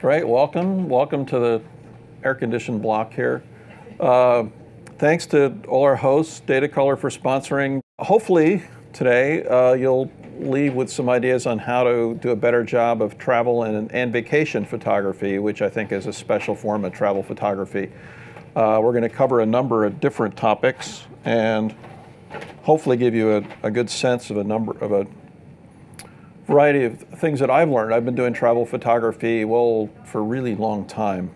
Great, welcome to the air-conditioned block here. Thanks to all our hosts, Datacolor, for sponsoring. Hopefully today you'll leave with some ideas on how to do a better job of travel and vacation photography, which I think is a special form of travel photography. We're going to cover a number of different topics and hopefully give you a good sense of a variety of things that I've learned. I've been doing travel photography, well, for a really long time,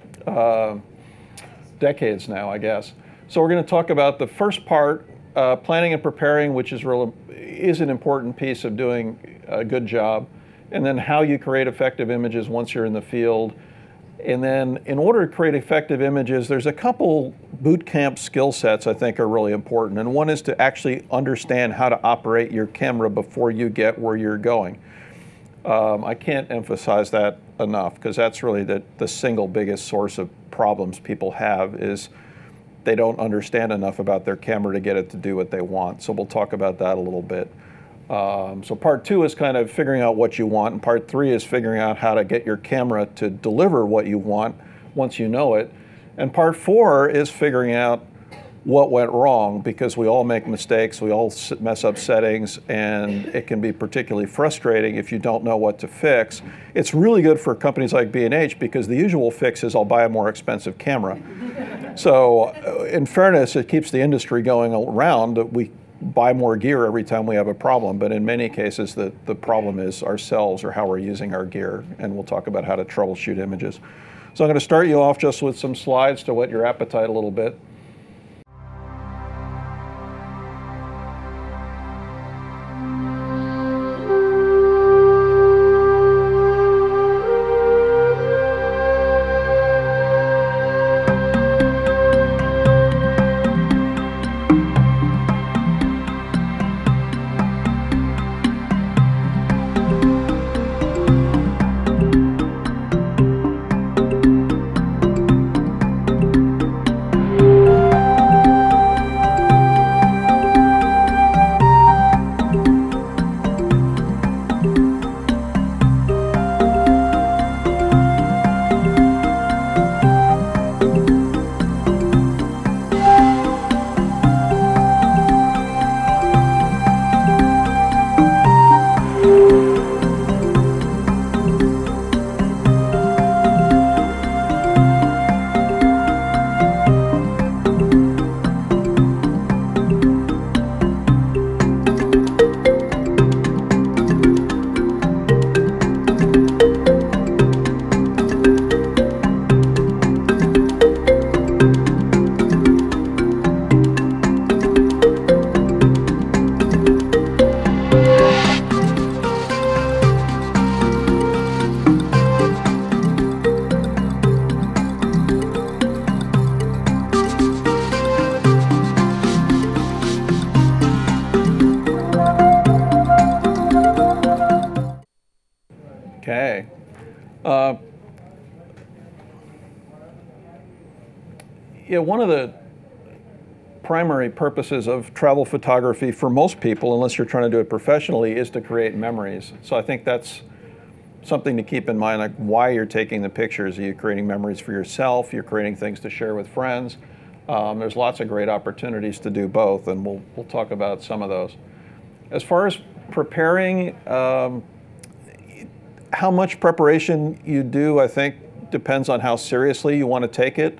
decades now, I guess. So we're going to talk about the first part, planning and preparing, which is an important piece of doing a good job, and then how you create effective images once you're in the field. And then in order to create effective images, there's a couple boot camp skill sets I think are really important. And one is to actually understand how to operate your camera before you get where you're going. I can't emphasize that enough, because that's really the single biggest source of problems people have, is they don't understand enough about their camera to get it to do what they want. So we'll talk about that a little bit. So part two is kind of figuring out what you want, and part three is figuring out how to get your camera to deliver what you want once you know it. And part four is figuring out what went wrong, because we all make mistakes, we all mess up settings, and it can be particularly frustrating if you don't know what to fix. It's really good for companies like B&H, because the usual fix is I'll buy a more expensive camera. So in fairness, it keeps the industry going around. We buy more gear every time we have a problem, but in many cases the problem is ourselves or how we're using our gear, and we'll talk about how to troubleshoot images. So I'm going to start you off just with some slides to whet your appetite a little bit. Okay. Yeah, one of the primary purposes of travel photography for most people, unless you're trying to do it professionally, is to create memories. So I think that's something to keep in mind, like why you're taking the pictures. Are you creating memories for yourself? You're creating things to share with friends. There's lots of great opportunities to do both, and we'll talk about some of those. As far as preparing, how much preparation you do, I think, depends on how seriously you want to take it.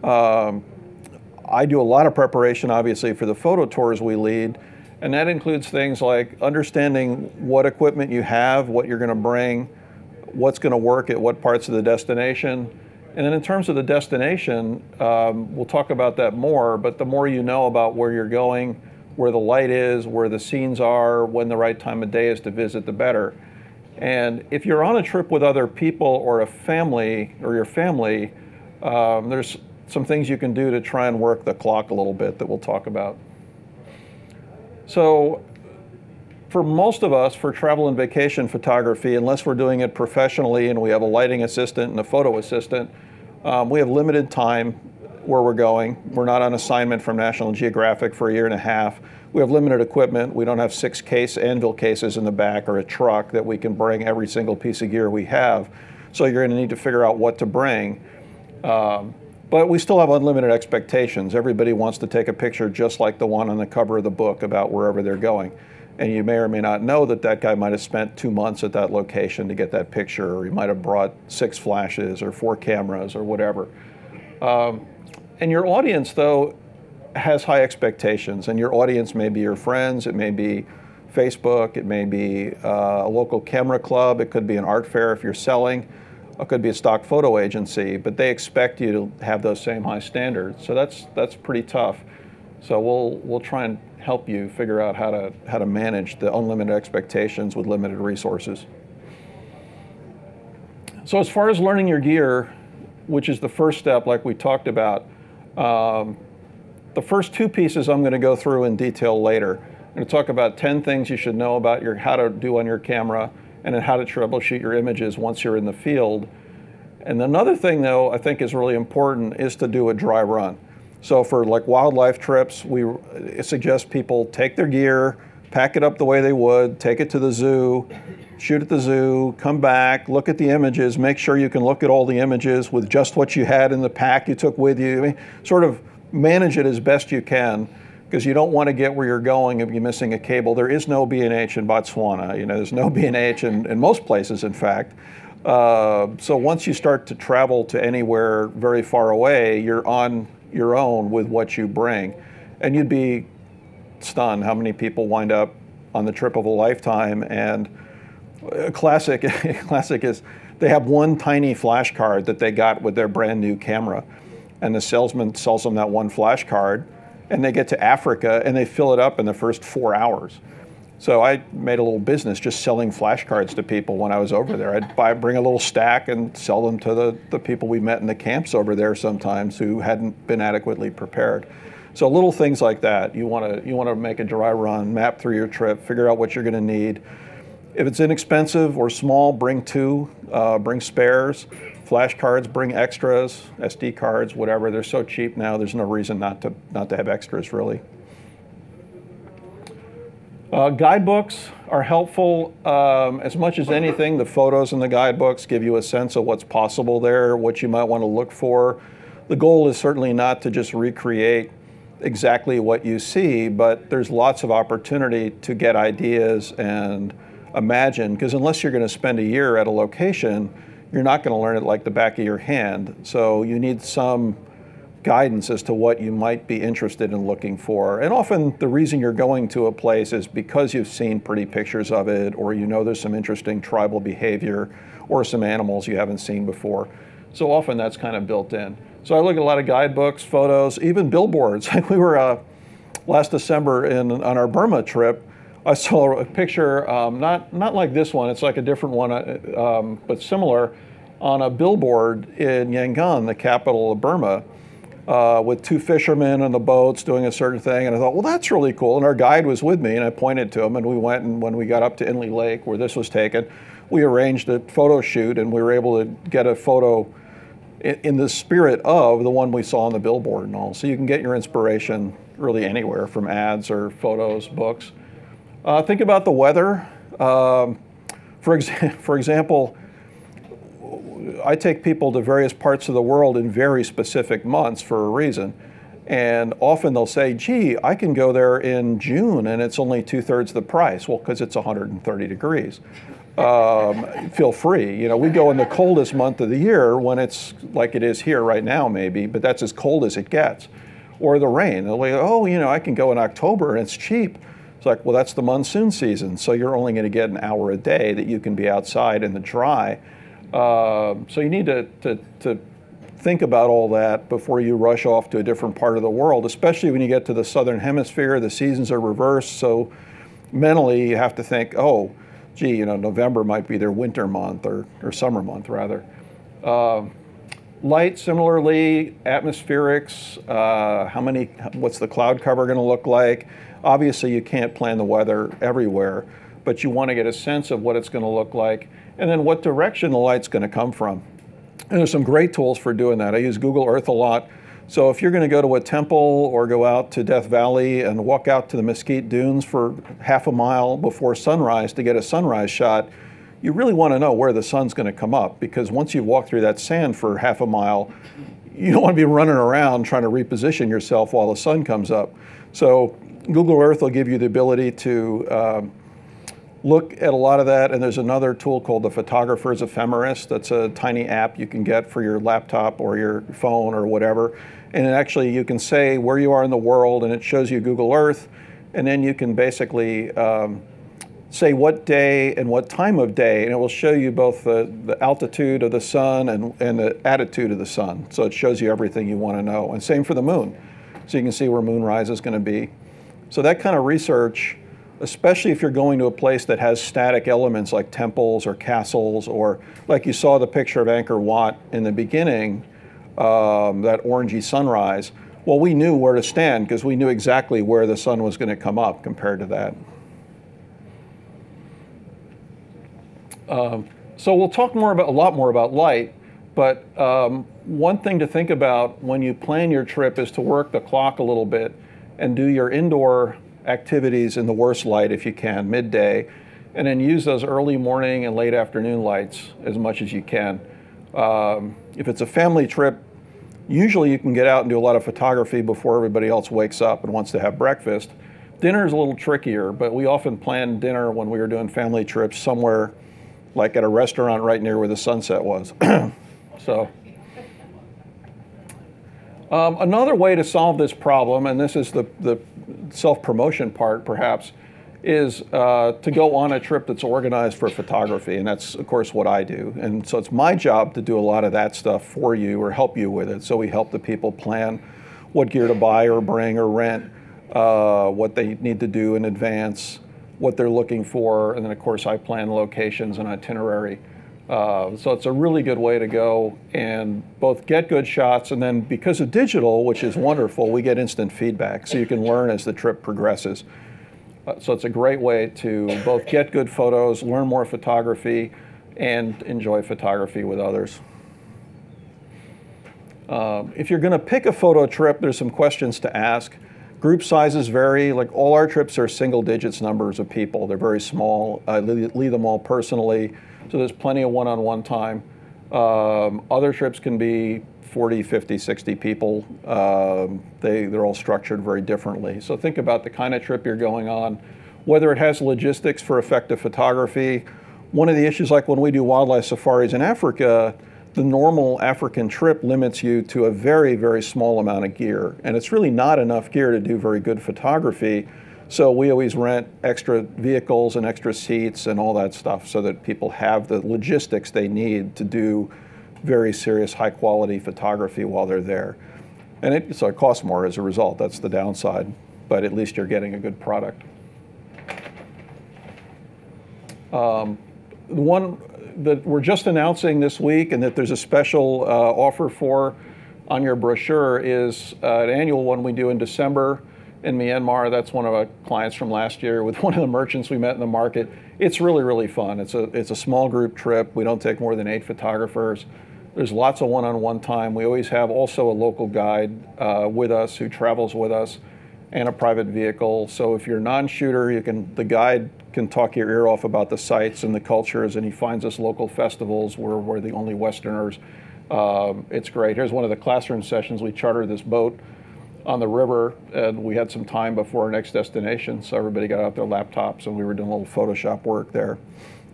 I do a lot of preparation, obviously, for the photo tours we lead, and that includes things like understanding what equipment you have, what you're going to bring, what's going to work at what parts of the destination. And then in terms of the destination, we'll talk about that more, but the more you know about where you're going, where the light is, where the scenes are, when the right time of day is to visit, the better. And if you're on a trip with other people or a family, or your family, there's some things you can do to try and work the clock a little bit that we'll talk about. So for most of us, for travel and vacation photography, unless we're doing it professionally and we have a lighting assistant and a photo assistant, we have limited time where we're going. We're not on assignment from National Geographic for a year and a half. We have limited equipment. We don't have 6 anvil cases in the back or a truck that we can bring every single piece of gear we have. So you're going to need to figure out what to bring. But we still have unlimited expectations. Everybody wants to take a picture just like the one on the cover of the book about wherever they're going. And you may or may not know that that guy might have spent 2 months at that location to get that picture, or he might have brought 6 flashes or 4 cameras or whatever. And your audience, though, has high expectations. And your audience may be your friends, it may be Facebook, it may be a local camera club, it could be an art fair if you're selling. It could be a stock photo agency, but they expect you to have those same high standards. So that's pretty tough. So we'll try and help you figure out how to manage the unlimited expectations with limited resources. So as far as learning your gear, which is the first step, like we talked about, the first 2 pieces I'm going to go through in detail later. I'm going to talk about 10 things you should know about how to do on your camera, and then how to troubleshoot your images once you're in the field. And another thing, though, I think is really important is to do a dry run. So for like wildlife trips, we suggest people take their gear, pack it up the way they would, take it to the zoo, shoot at the zoo, come back, look at the images, make sure you can look at all the images with just what you had in the pack you took with you. I mean, sort of manage it as best you can, because you don't want to get where you're going if you're missing a cable. There is no B&H in Botswana. You know, there's no B&H in most places, in fact. So once you start to travel to anywhere very far away, you're on your own with what you bring. And you'd be stunned how many people wind up on the trip of a lifetime. And a classic is they have one tiny flash card that they got with their brand new camera. And the salesman sells them that one flash card. And they get to Africa and they fill it up in the first 4 hours. So I made a little business just selling flashcards to people when I was over there. I'd bring a little stack and sell them to the people we met in the camps over there sometimes who hadn't been adequately prepared. So little things like that. You want to make a dry run, map through your trip, figure out what you're going to need. If it's inexpensive or small, bring 2, bring spares. Flashcards, bring extras, SD cards, whatever. They're so cheap now, there's no reason not to have extras, really. Guidebooks are helpful. As much as anything, the photos in the guidebooks give you a sense of what's possible there, what you might want to look for. The goal is certainly not to just recreate exactly what you see, but there's lots of opportunity to get ideas and imagine, because unless you're going to spend a year at a location, you're not going to learn it like the back of your hand. So you need some guidance as to what you might be interested in looking for. And often the reason you're going to a place is because you've seen pretty pictures of it, or you know there's some interesting tribal behavior or some animals you haven't seen before. So often that's kind of built in. So I look at a lot of guidebooks, photos, even billboards. Like we were last December on our Burma trip. I saw a picture, not like this one, it's like a different one, but similar, on a billboard in Yangon, the capital of Burma, with 2 fishermen on the boats doing a certain thing. And I thought, well, that's really cool. And our guide was with me, and I pointed to him, and we went, and when we got up to Inle Lake, where this was taken, we arranged a photo shoot, and we were able to get a photo in the spirit of the one we saw on the billboard and all. So you can get your inspiration really anywhere, from ads or photos, books. Think about the weather. For example, I take people to various parts of the world in very specific months for a reason. And often they'll say, gee, I can go there in June and it's only 2/3 the price. Well, because it's 130 degrees. Feel free. You know, we go in the coldest month of the year when it's like it is here right now maybe, but that's as cold as it gets. Or the rain. They'll say, oh, you know, I can go in October and it's cheap. It's like, well, that's the monsoon season, so you're only going to get an hour a day that you can be outside in the dry. So you need to think about all that before you rush off to a different part of the world, especially when you get to the southern hemisphere. The seasons are reversed, so mentally you have to think, oh, gee, you know, November might be their winter month, or summer month, rather. Light, similarly, atmospherics, what's the cloud cover going to look like? Obviously, you can't plan the weather everywhere, but you want to get a sense of what it's going to look like, and then what direction the light's going to come from. And there's some great tools for doing that. I use Google Earth a lot. So if you're going to go to a temple or go out to Death Valley and walk out to the Mesquite Dunes for half a mile before sunrise to get a sunrise shot, you really want to know where the sun's going to come up, because once you walk through that sand for half a mile, you don't want to be running around trying to reposition yourself while the sun comes up. So Google Earth will give you the ability to look at a lot of that, and there's another tool called the Photographer's Ephemeris. That's a tiny app you can get for your laptop or your phone or whatever. And actually you can say where you are in the world, and it shows you Google Earth, and then you can basically say what day and what time of day, and it will show you both the altitude of the sun and the attitude of the sun. So it shows you everything you want to know. And same for the moon. So you can see where moonrise is going to be. So that kind of research, especially if you're going to a place that has static elements like temples or castles, or like you saw the picture of Angkor Wat in the beginning, that orangey sunrise, well, we knew where to stand because we knew exactly where the sun was going to come up compared to that. So we'll talk a lot more about light, but one thing to think about when you plan your trip is to work the clock a little bit and do your indoor activities in the worst light if you can, midday, and then use those early morning and late afternoon lights as much as you can. If it's a family trip, usually you can get out and do a lot of photography before everybody else wakes up and wants to have breakfast. Dinner is a little trickier, but we often plan dinner when we were doing family trips somewhere like at a restaurant right near where the sunset was. So another way to solve this problem, and this is the self-promotion part perhaps, is to go on a trip that's organized for photography, and that's of course what I do. And so it's my job to do a lot of that stuff for you or help you with it. So we help the people plan what gear to buy or bring or rent, what they need to do in advance, what they're looking for, and then of course I plan locations and itinerary. So it's a really good way to go and both get good shots, and then because of digital, which is wonderful, we get instant feedback, so you can learn as the trip progresses. So it's a great way to both get good photos, learn more photography, and enjoy photography with others. If you're going to pick a photo trip, there's some questions to ask. Group sizes vary. Like all our trips are single digits numbers of people. They're very small. I lead them all personally, so there's plenty of one-on-one time. Other trips can be 40, 50, 60 people. They're all structured very differently. So think about the kind of trip you're going on, whether it has logistics for effective photography. One of the issues, like when we do wildlife safaris in Africa, the normal African trip limits you to a very, very small amount of gear. And it's really not enough gear to do very good photography. So we always rent extra vehicles and extra seats and all that stuff so that people have the logistics they need to do very serious, high quality photography while they're there. And so it costs more as a result. That's the downside. But at least you're getting a good product. The one that we're just announcing this week and that there's a special offer for on your brochure is an annual one we do in December in Myanmar. That's one of our clients from last year with one of the merchants we met in the market. It's really, really fun. It's a small group trip. We don't take more than 8 photographers. There's lots of one-on-one time. We always have also a local guide with us who travels with us and a private vehicle. So if you're a non-shooter, the guide can talk your ear off about the sites and the cultures, and he finds us local festivals where we're the only Westerners. It's great. Here's one of the classroom sessions. We chartered this boat on the river, and we had some time before our next destination, so everybody got out their laptops, and we were doing a little Photoshop work there.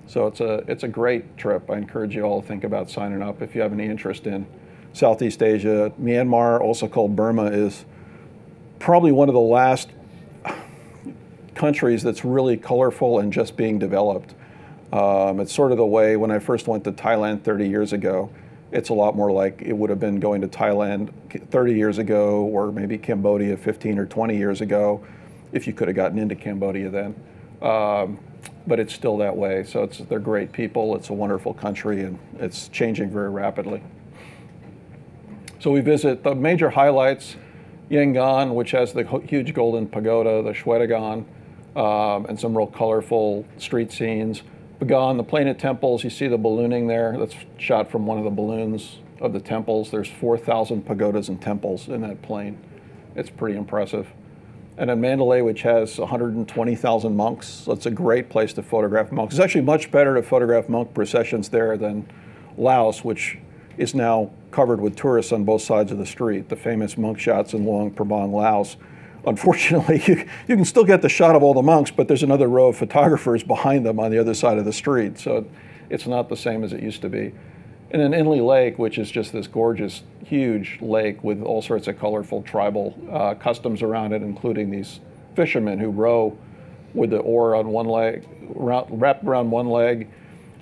So it's a great trip. I encourage you all to think about signing up if you have any interest in Southeast Asia. Myanmar, also called Burma, is probably one of the last countries that's really colorful and just being developed. It's sort of the way when I first went to Thailand 30 years ago. It's a lot more like it would have been going to Thailand 30 years ago, or maybe Cambodia 15 or 20 years ago, if you could have gotten into Cambodia then. But it's still that way. So they're great people. It's a wonderful country, and it's changing very rapidly. So we visit the major highlights: Yangon, which has the huge golden pagoda, the Shwedagon, and some real colorful street scenes. Bagan, the planet temples, you see the ballooning there. That's shot from one of the balloons of the temples. There's 4,000 pagodas and temples in that plain. It's pretty impressive. And in Mandalay, which has 120,000 monks, so it's a great place to photograph monks. It's actually much better to photograph monk processions there than Laos, which is now covered with tourists on both sides of the street. The famous monk shots in Luang Prabang, Laos. Unfortunately, you can still get the shot of all the monks, but there's another row of photographers behind them on the other side of the street. So it's not the same as it used to be. And then Inle Lake, which is just this gorgeous, huge lake with all sorts of colorful tribal customs around it, including these fishermen who row with the oar on one leg, wrapped around one leg,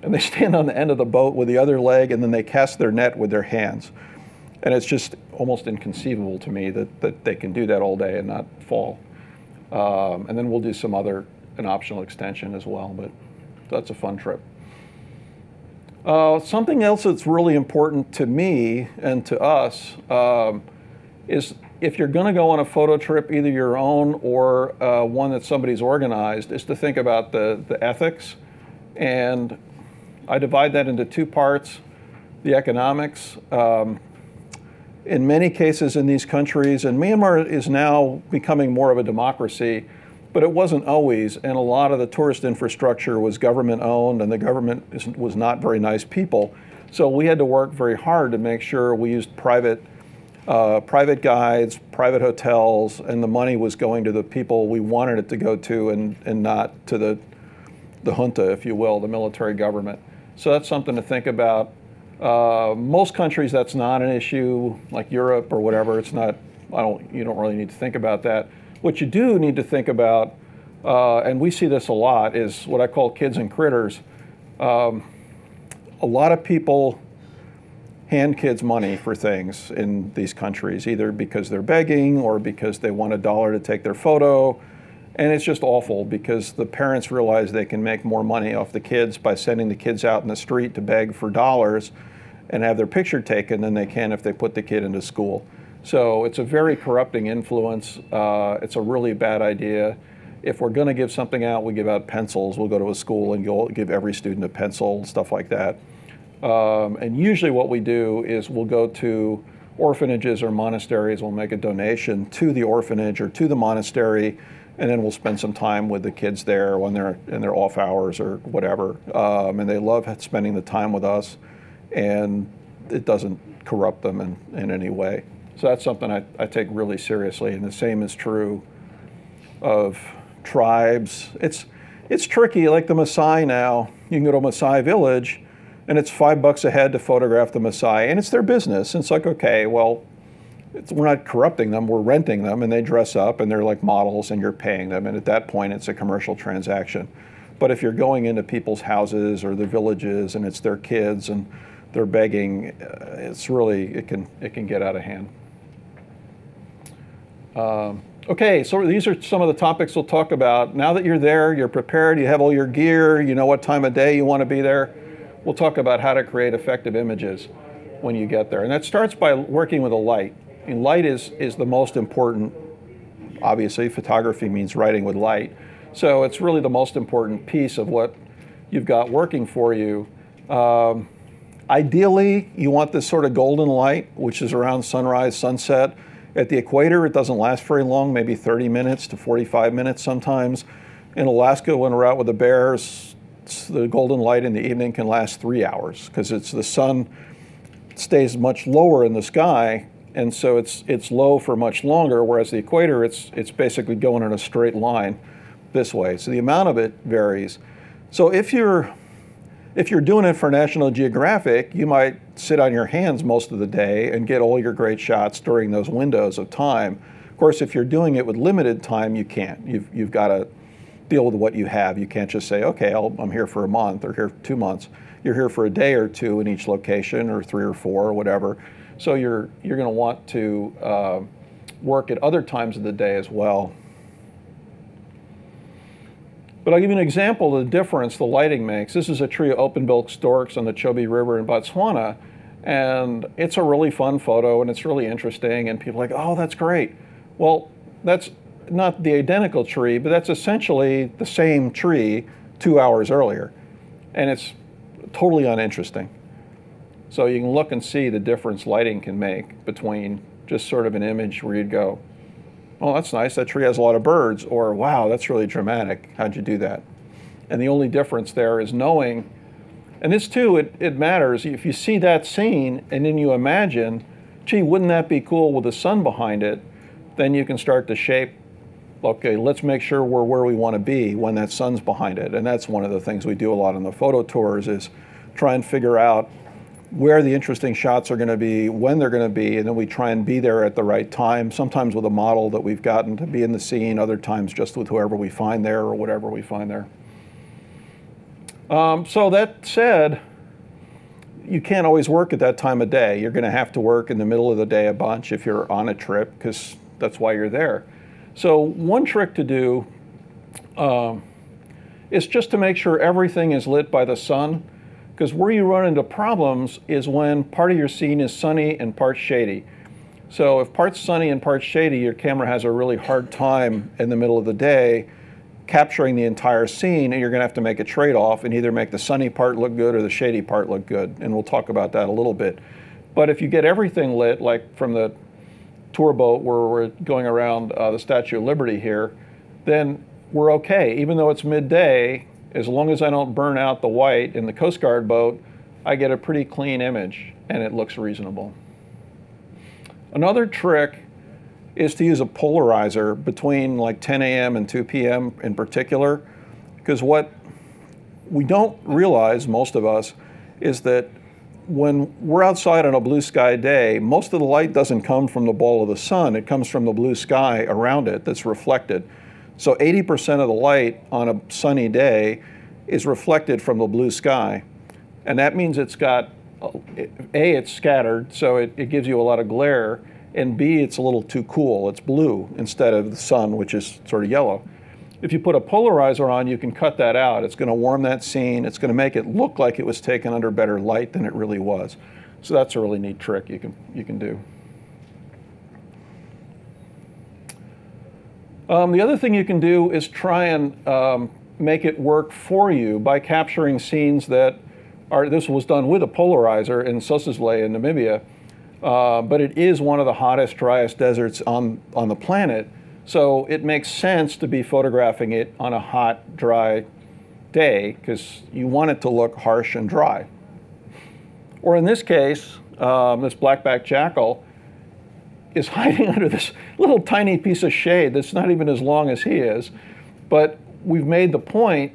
and they stand on the end of the boat with the other leg, and then they cast their net with their hands. And it's just almost inconceivable to me that they can do that all day and not fall. And then we'll do an optional extension as well, but that's a fun trip. Something else that's really important to me and to us is if you're going to go on a photo trip, either your own or one that somebody's organized, is to think about the ethics. And I divide that into two parts: the economics. In many cases in these countries, and Myanmar is now becoming more of a democracy, but it wasn't always, and a lot of the tourist infrastructure was government-owned, and the government was not very nice people. So we had to work very hard to make sure we used private guides, private hotels, and the money was going to the people we wanted it to go to, and not to the junta, if you will, the military government. So that's something to think about. Most countries, that's not an issue, like Europe or whatever. It's not. You don't really need to think about that. What you do need to think about, and we see this a lot, is what I call kids and critters. A lot of people hand kids money for things in these countries, either because they're begging or because they want $1 to take their photo. And it's just awful because the parents realize they can make more money off the kids by sending the kids out in the street to beg for dollars and have their picture taken than they can if they put the kid into school. So it's a very corrupting influence. It's a really bad idea. If we're going to give something out, we give out pencils. We'll go to a school and give every student a pencil, stuff like that. And usually what we do is we'll go to orphanages or monasteries. We'll make a donation to the orphanage or to the monastery, and then we'll spend some time with the kids there when they're in their off hours or whatever. And they love spending the time with us, and it doesn't corrupt them in any way. So that's something I take really seriously, and the same is true of tribes. It's tricky, like the Maasai now. You can go to a Maasai village, and it's $5 a head to photograph the Maasai, and it's their business. And it's like, okay, well, we're not corrupting them, we're renting them, and they dress up, and they're like models, and you're paying them, and at that point, it's a commercial transaction. But if you're going into people's houses or their villages, and it's their kids, and they're begging, it's really, it can get out of hand. Okay, so these are some of the topics we'll talk about. Now that you're there, you're prepared, you have all your gear, you know what time of day you want to be there, we'll talk about how to create effective images when you get there. And that starts by working with a light. And light is the most important. Obviously, photography means writing with light. So it's really the most important piece of what you've got working for you. Ideally, you want this sort of golden light, which is around sunrise, sunset. At the equator, it doesn't last very long, maybe 30 minutes to 45 minutes sometimes. In Alaska, when we're out with the bears, the golden light in the evening can last 3 hours because the sun stays much lower in the sky, and so it's low for much longer, whereas the equator, it's basically going in a straight line this way. So the amount of it varies. So if you're doing it for National Geographic, you might sit on your hands most of the day and get all your great shots during those windows of time. Of course, if you're doing it with limited time, you can't. You've got to deal with what you have. You can't just say, okay, I'm here for a month or here 2 months. You're here for a day or two in each location, or 3 or 4 or whatever. So you're going to want to work at other times of the day as well. But I'll give you an example of the difference the lighting makes. This is a tree of open-billed storks on the Chobe River in Botswana, and it's a really fun photo, and it's really interesting, and people are like, oh, that's great. Well, that's not the identical tree, but that's essentially the same tree 2 hours earlier, and it's totally uninteresting. So you can look and see the difference lighting can make between just sort of an image where you'd go, oh, that's nice, that tree has a lot of birds, or wow, that's really dramatic, how'd you do that? And the only difference there is knowing, and this too, it matters. If you see that scene and then you imagine, gee, wouldn't that be cool with the sun behind it? Then you can start to shape, okay, let's make sure we're where we want to be when that sun's behind it. And that's one of the things we do a lot on the photo tours is try and figure out where the interesting shots are going to be, when they're going to be, and then we try and be there at the right time, sometimes with a model that we've gotten to be in the scene, other times just with whoever we find there or whatever we find there. So that said, you can't always work at that time of day. You're going to have to work in the middle of the day a bunch if you're on a trip, because that's why you're there. So one trick to do is just to make sure everything is lit by the sun, because where you run into problems is when part of your scene is sunny and part shady. So if part's sunny and part's shady, your camera has a really hard time in the middle of the day capturing the entire scene, and you're going to have to make a trade-off and either make the sunny part look good or the shady part look good, and we'll talk about that a little bit. But if you get everything lit, like from the tour boat where we're going around the Statue of Liberty here, then we're okay. Even though it's midday, as long as I don't burn out the white in the Coast Guard boat, I get a pretty clean image and it looks reasonable. Another trick is to use a polarizer between like 10 a.m. and 2 p.m. in particular, because what we don't realize, most of us, is that when we're outside on a blue sky day, most of the light doesn't come from the ball of the sun, it comes from the blue sky around it that's reflected. So 80% of the light on a sunny day is reflected from the blue sky. And that means it's got, A, it's scattered, so it gives you a lot of glare, and B, it's a little too cool. It's blue instead of the sun, which is sort of yellow. If you put a polarizer on, you can cut that out. It's going to warm that scene. It's going to make it look like it was taken under better light than it really was. So that's a really neat trick you can do. The other thing you can do is try and make it work for you by capturing scenes that are, this was done with a polarizer in Sossusvlei in Namibia, but it is one of the hottest, driest deserts on the planet. So it makes sense to be photographing it on a hot, dry day because you want it to look harsh and dry. Or in this case, this black-backed jackal is hiding under this little tiny piece of shade that's not even as long as he is, but we've made the point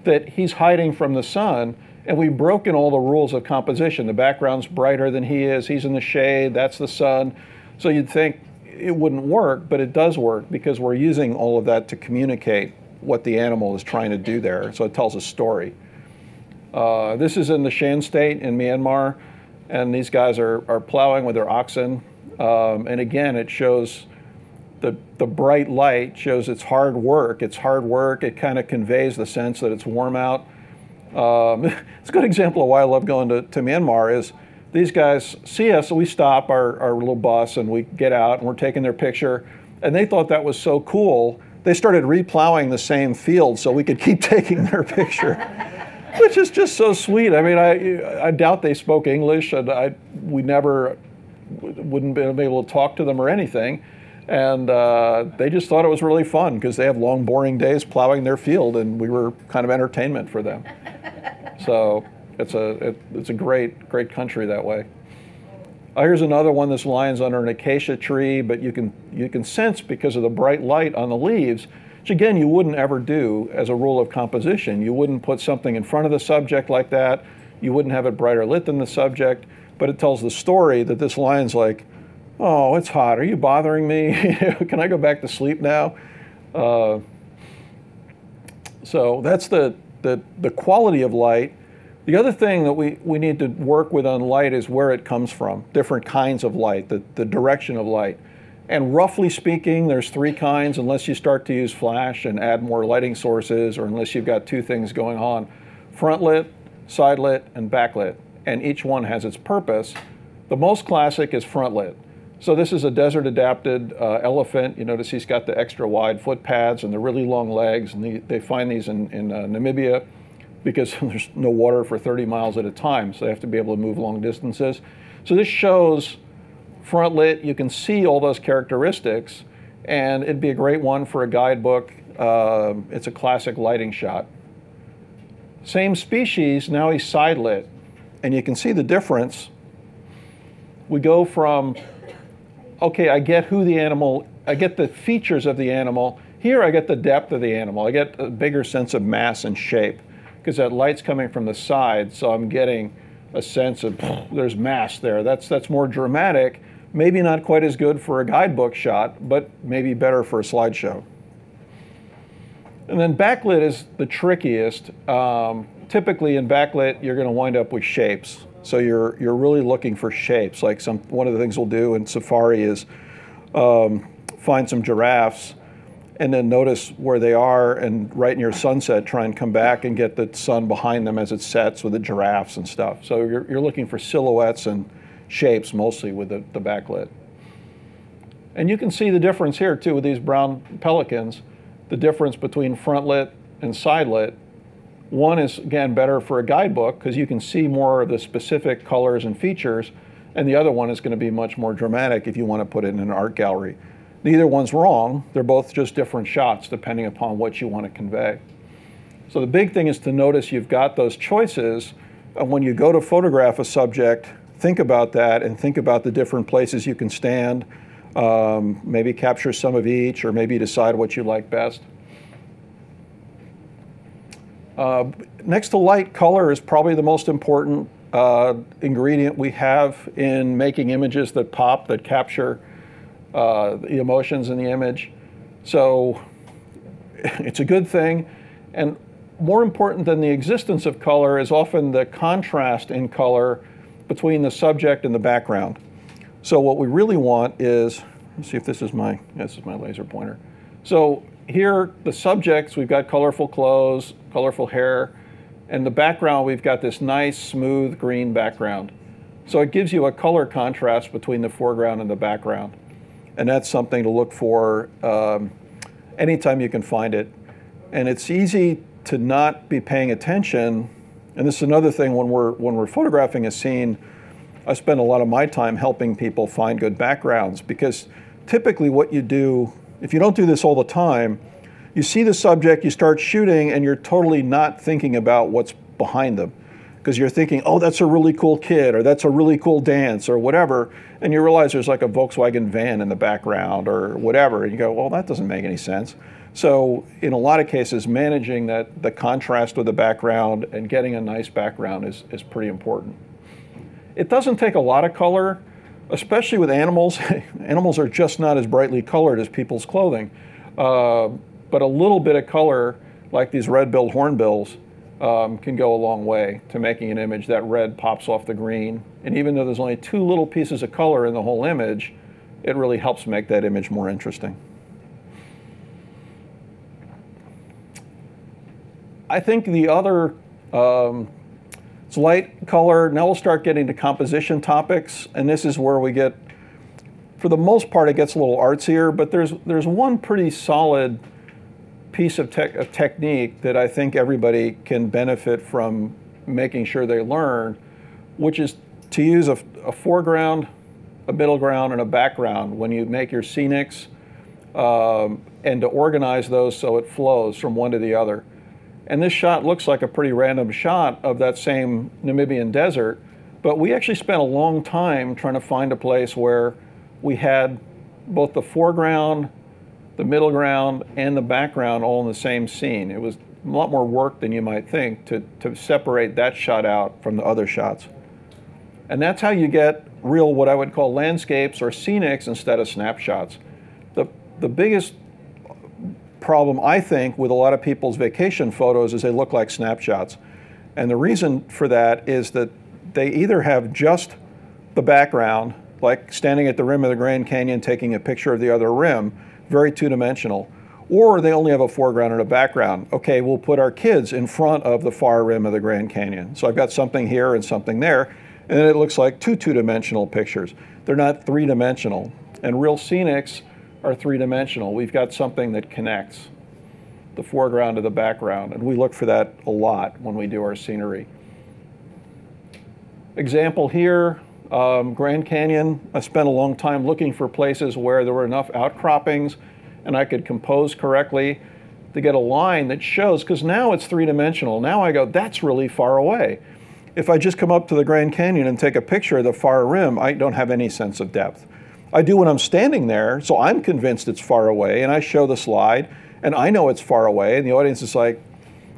that he's hiding from the sun, and we've broken all the rules of composition. The background's brighter than he is, he's in the shade, that's the sun. So you'd think it wouldn't work, but it does work because we're using all of that to communicate what the animal is trying to do there. So it tells a story. This is in the Shan State in Myanmar, and these guys are plowing with their oxen. And again, it shows the bright light shows it's hard work. It's hard work. It kind of conveys the sense that it's warm out. It's a good example of why I love going to Myanmar is these guys see us, so we stop our little bus and we get out and we're taking their picture, and they thought that was so cool, they started replowing the same field so we could keep taking their picture, which is just so sweet. I mean, I doubt they spoke English, and we never wouldn't be able to talk to them or anything, and they just thought it was really fun because they have long, boring days plowing their field, and we were kind of entertainment for them. So it's a great country that way. Here's another one. This lion's under an acacia tree, but you can sense because of the bright light on the leaves, which again you wouldn't ever do as a rule of composition. You wouldn't put something in front of the subject like that. You wouldn't have it brighter lit than the subject, but it tells the story that this lion's like, oh, it's hot. Are you bothering me? Can I go back to sleep now? So that's the quality of light. The other thing that we need to work with on light is where it comes from, different kinds of light, the direction of light. And roughly speaking, there's 3 kinds unless you start to use flash and add more lighting sources, or unless you've got 2 things going on: front lit, side lit, and backlit. And each one has its purpose. The most classic is front lit. So this is a desert adapted elephant. You notice he's got the extra wide foot pads and the really long legs, and they find these in Namibia because there's no water for 30 miles at a time, so they have to be able to move long distances. So this shows front lit. You can see all those characteristics, And it'd be a great one for a guidebook. It's a classic lighting shot. Same species, now he's side lit. And you can see the difference. We go from, okay, I get who the animal, I get the features of the animal. Here I get the depth of the animal. I get a bigger sense of mass and shape because that light's coming from the side, so I'm getting a sense of there's mass there. That's more dramatic. Maybe not quite as good for a guidebook shot, but maybe better for a slideshow. And then backlit is the trickiest. Typically in backlit, you're going to wind up with shapes. So you're really looking for shapes. Like one of the things we'll do in Safari is find some giraffes and then notice where they are, and right near sunset, try and come back and get the sun behind them as it sets with the giraffes and stuff. So you're looking for silhouettes and shapes mostly with the backlit. And you can see the difference here too with these brown pelicans, the difference between front lit and side lit. One is, again, better for a guidebook because you can see more of the specific colors and features, and the other one is going to be much more dramatic if you want to put it in an art gallery. Neither one's wrong. They're both just different shots depending upon what you want to convey. So the big thing is to notice you've got those choices, and when you go to photograph a subject, think about that and think about the different places you can stand, maybe capture some of each, or maybe decide what you like best. Next to light, color is probably the most important ingredient we have in making images that pop, that capture the emotions in the image. So it's a good thing. And more important than the existence of color is often the contrast in color between the subject and the background. So what we really want is, let's see if this is my laser pointer. So here, the subjects, we've got colorful clothes, colorful hair, and the background, we've got this nice, smooth green background. So it gives you a color contrast between the foreground and the background. And that's something to look for anytime you can find it. And it's easy to not be paying attention. And this is another thing when we're photographing a scene, I spend a lot of my time helping people find good backgrounds, because typically what you do, if you don't do this all the time, you see the subject, you start shooting, and you're totally not thinking about what's behind them. Because you're thinking, oh, that's a really cool kid, or that's a really cool dance, or whatever, and you realize there's like a Volkswagen van in the background, or whatever, and you go, well, that doesn't make any sense. So in a lot of cases, managing the contrast with the background and getting a nice background is pretty important. It doesn't take a lot of color, especially with animals. Animals are just not as brightly colored as people's clothing. But a little bit of color, like these red-billed hornbills, can go a long way to making an image that red pops off the green. And even though there's only 2 little pieces of color in the whole image, it really helps make that image more interesting. I think the other, it's light, color. Now we'll start getting to composition topics, and this is where we get, for the most part, it gets a little artsier, but there's one pretty solid piece of technique that I think everybody can benefit from making sure they learn, which is to use a foreground, a middle ground, and a background when you make your scenics, and to organize those so it flows from one to the other. And this shot looks like a pretty random shot of that same Namibian desert, but we actually spent a long time trying to find a place where we had both the foreground, the middle ground, and the background all in the same scene. It was a lot more work than you might think to separate that shot out from the other shots. And that's how you get real, what I would call landscapes or scenics instead of snapshots. The biggest problem, I think, with a lot of people's vacation photos is they look like snapshots. And the reason for that is that they either have just the background, like standing at the rim of the Grand Canyon taking a picture of the other rim, very two-dimensional, or they only have a foreground and a background. Okay, we'll put our kids in front of the far rim of the Grand Canyon. So I've got something here and something there, and then it looks like two-dimensional pictures. They're not three-dimensional. And real scenics are three-dimensional. We've got something that connects the foreground to the background, and we look for that a lot when we do our scenery. Example here, Grand Canyon. I spent a long time looking for places where there were enough outcroppings and I could compose correctly to get a line that shows, because now it's three-dimensional. Now I go, that's really far away. If I just come up to the Grand Canyon and take a picture of the far rim, I don't have any sense of depth. I do when I'm standing there, so I'm convinced it's far away, and I show the slide, and I know it's far away, and the audience is like,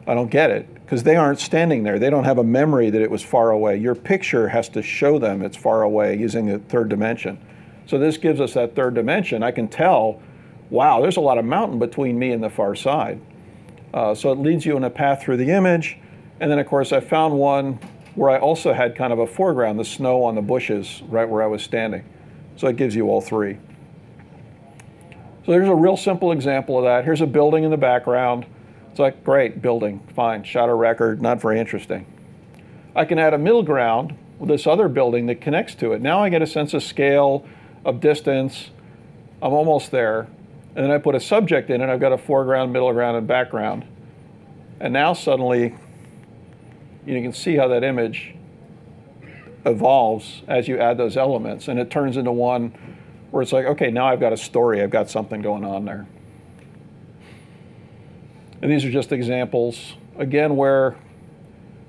I don't get it, because they aren't standing there. They don't have a memory that it was far away. Your picture has to show them it's far away using the third dimension. So this gives us that third dimension. I can tell, wow, there's a lot of mountain between me and the far side. So it leads you in a path through the image. And then, of course, I found one where I also had kind of a foreground, the snow on the bushes right where I was standing. So it gives you all three. So there's a real simple example of that. Here's a building in the background. It's like, great, building, fine, shot a record, not very interesting. I can add a middle ground with this other building that connects to it. Now I get a sense of scale, of distance. I'm almost there. And then I put a subject in it. I've got a foreground, middle ground, and background. And now suddenly, you can see how that image evolves as you add those elements. And it turns into one where it's like, okay, now I've got a story. I've got something going on there. And these are just examples, again, where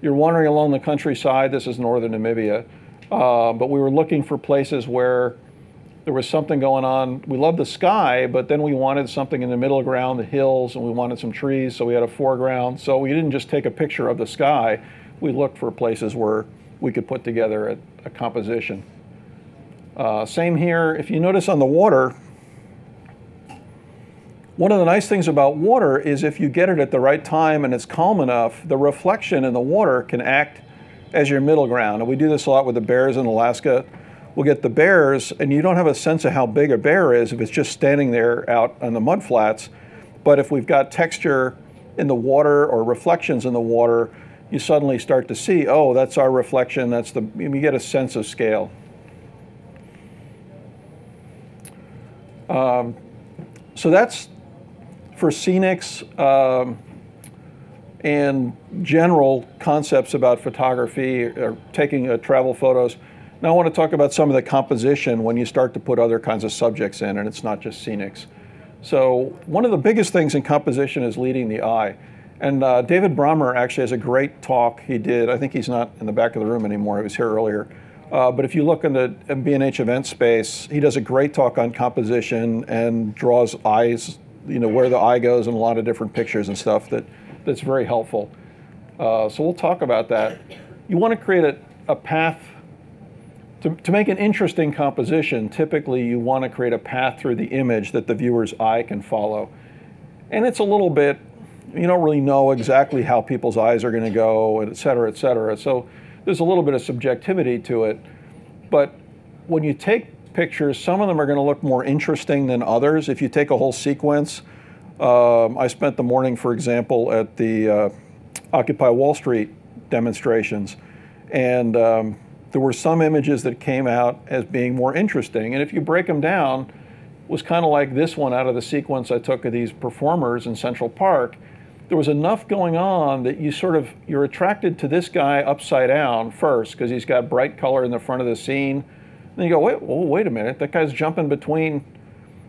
you're wandering along the countryside. This is northern Namibia. But we were looking for places where there was something going on. We loved the sky, but then we wanted something in the middle ground, the hills, and we wanted some trees, so we had a foreground. So we didn't just take a picture of the sky. We looked for places where we could put together a composition. Same here. If you notice on the water, one of the nice things about water is if you get it at the right time and it's calm enough, the reflection in the water can act as your middle ground. And we do this a lot with the bears in Alaska. We'll get the bears, and you don't have a sense of how big a bear is if it's just standing there out on the mud flats. But if we've got texture in the water or reflections in the water, you suddenly start to see, oh, that's our reflection. You get a sense of scale. So that's for scenics and general concepts about photography or taking travel photos. Now I want to talk about some of the composition when you start to put other kinds of subjects in, and it's not just scenics. So one of the biggest things in composition is leading the eye. And David Cardinal actually has a great talk he did. I think he's not in the back of the room anymore. He was here earlier. But if you look in the B&H event space, he does a great talk on composition and draws eyes, where the eye goes in a lot of different pictures and stuff that's very helpful. So we'll talk about that. You want to create a path. To make an interesting composition, typically you want to create a path through the image that the viewer's eye can follow. And it's a little bit, you don't really know exactly how people's eyes are going to go, et cetera, et cetera. So there's a little bit of subjectivity to it. But when you take pictures, some of them are going to look more interesting than others. If you take a whole sequence, I spent the morning, for example, at the Occupy Wall Street demonstrations. And there were some images that came out as being more interesting. And if you break them down, it was kind of like this one out of the sequence I took of these performers in Central Park. There was enough going on that you're attracted to this guy upside down first because he's got bright color in the front of the scene. Then you go, wait a minute, that guy's jumping between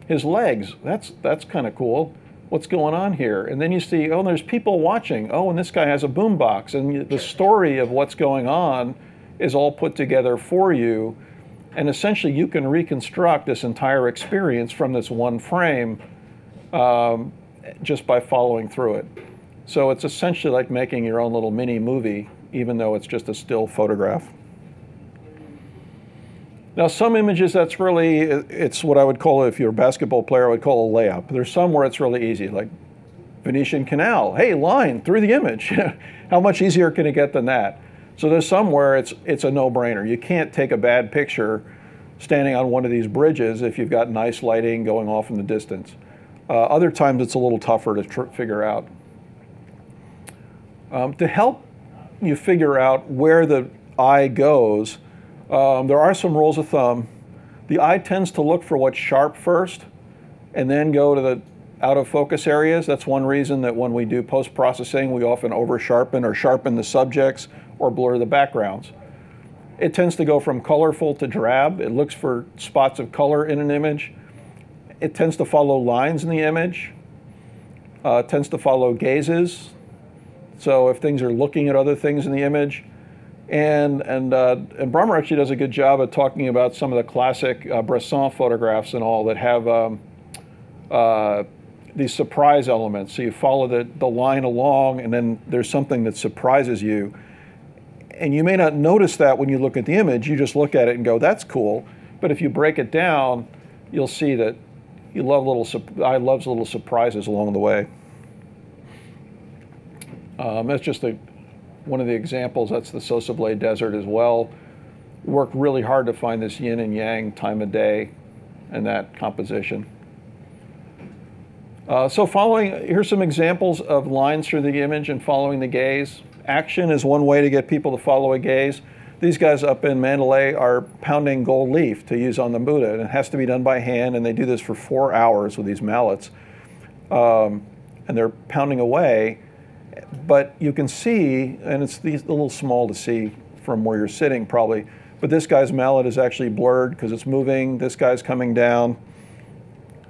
his legs. That's kind of cool. What's going on here? And then you see, oh, there's people watching. Oh, and this guy has a boombox. And the story of what's going on is all put together for you. And essentially you can reconstruct this entire experience from this one frame just by following through it. So it's essentially like making your own little mini movie, even though it's just a still photograph. Now some images it's what I would call, if you're a basketball player, I would call a layup. There's some where it's really easy, like Venetian Canal, hey, line through the image. How much easier can it get than that? So there's some where it's a no-brainer. You can't take a bad picture standing on one of these bridges if you've got nice lighting going off in the distance. Other times it's a little tougher to figure out. To help you figure out where the eye goes, there are some rules of thumb. The eye tends to look for what's sharp first and then go to the out of focus areas. That's one reason that when we do post-processing, we often over-sharpen or sharpen the subjects or blur the backgrounds. It tends to go from colorful to drab. It looks for spots of color in an image. It tends to follow lines in the image. It tends to follow gazes. So if things are looking at other things in the image. And Burma actually does a good job of talking about some of the classic Bresson photographs and all that have these surprise elements. So you follow the line along, and then there's something that surprises you. And you may not notice that when you look at the image. You just look at it and go, that's cool. But if you break it down, you'll see that I love little surprises along the way. That's just one of the examples. That's the Sosablé Desert as well. Worked really hard to find this yin and yang time of day and that composition. So here's some examples of lines through the image and following the gaze. Action is one way to get people to follow a gaze. These guys up in Mandalay are pounding gold leaf to use on the Buddha, and it has to be done by hand, and they do this for 4 hours with these mallets. And they're pounding away, but you can see, and it's a little small to see from where you're sitting probably, but this guy's mallet is actually blurred because it's moving. This guy's coming down.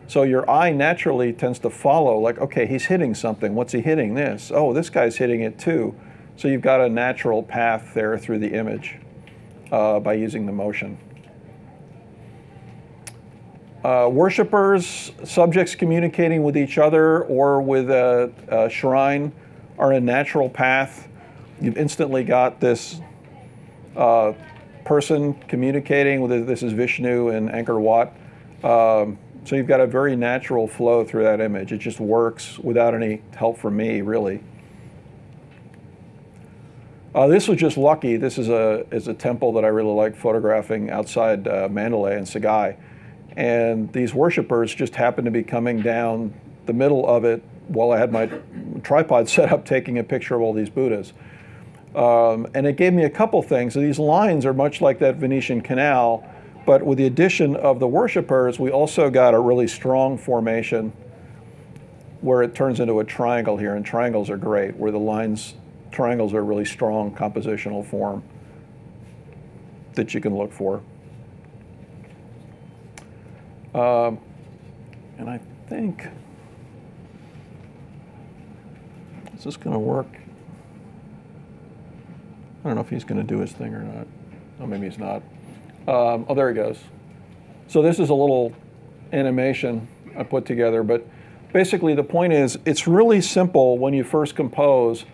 So your eye naturally tends to follow, like, okay, he's hitting something. What's he hitting? This. Oh, this guy's hitting it too. So you've got a natural path there through the image by using the motion. Worshippers, subjects communicating with each other or with a shrine are a natural path. You've instantly got this person communicating with, this is Vishnu and Angkor Wat. So you've got a very natural flow through that image. It just works without any help from me, really. This was just lucky. This is a temple that I really like photographing outside Mandalay and Sagaing. And these worshippers just happened to be coming down the middle of it while I had my tripod set up taking a picture of all these Buddhas. And it gave me a couple things. So these lines are much like that Venetian canal, but with the addition of the worshippers, we also got a really strong formation where it turns into a triangle here, and triangles are great, where triangles are a really strong compositional form that you can look for. And I think, is this going to work? I don't know if he's going to do his thing or not. Oh, maybe he's not. Oh, there he goes. So this is a little animation I put together, but basically the point is it's really simple when you first compose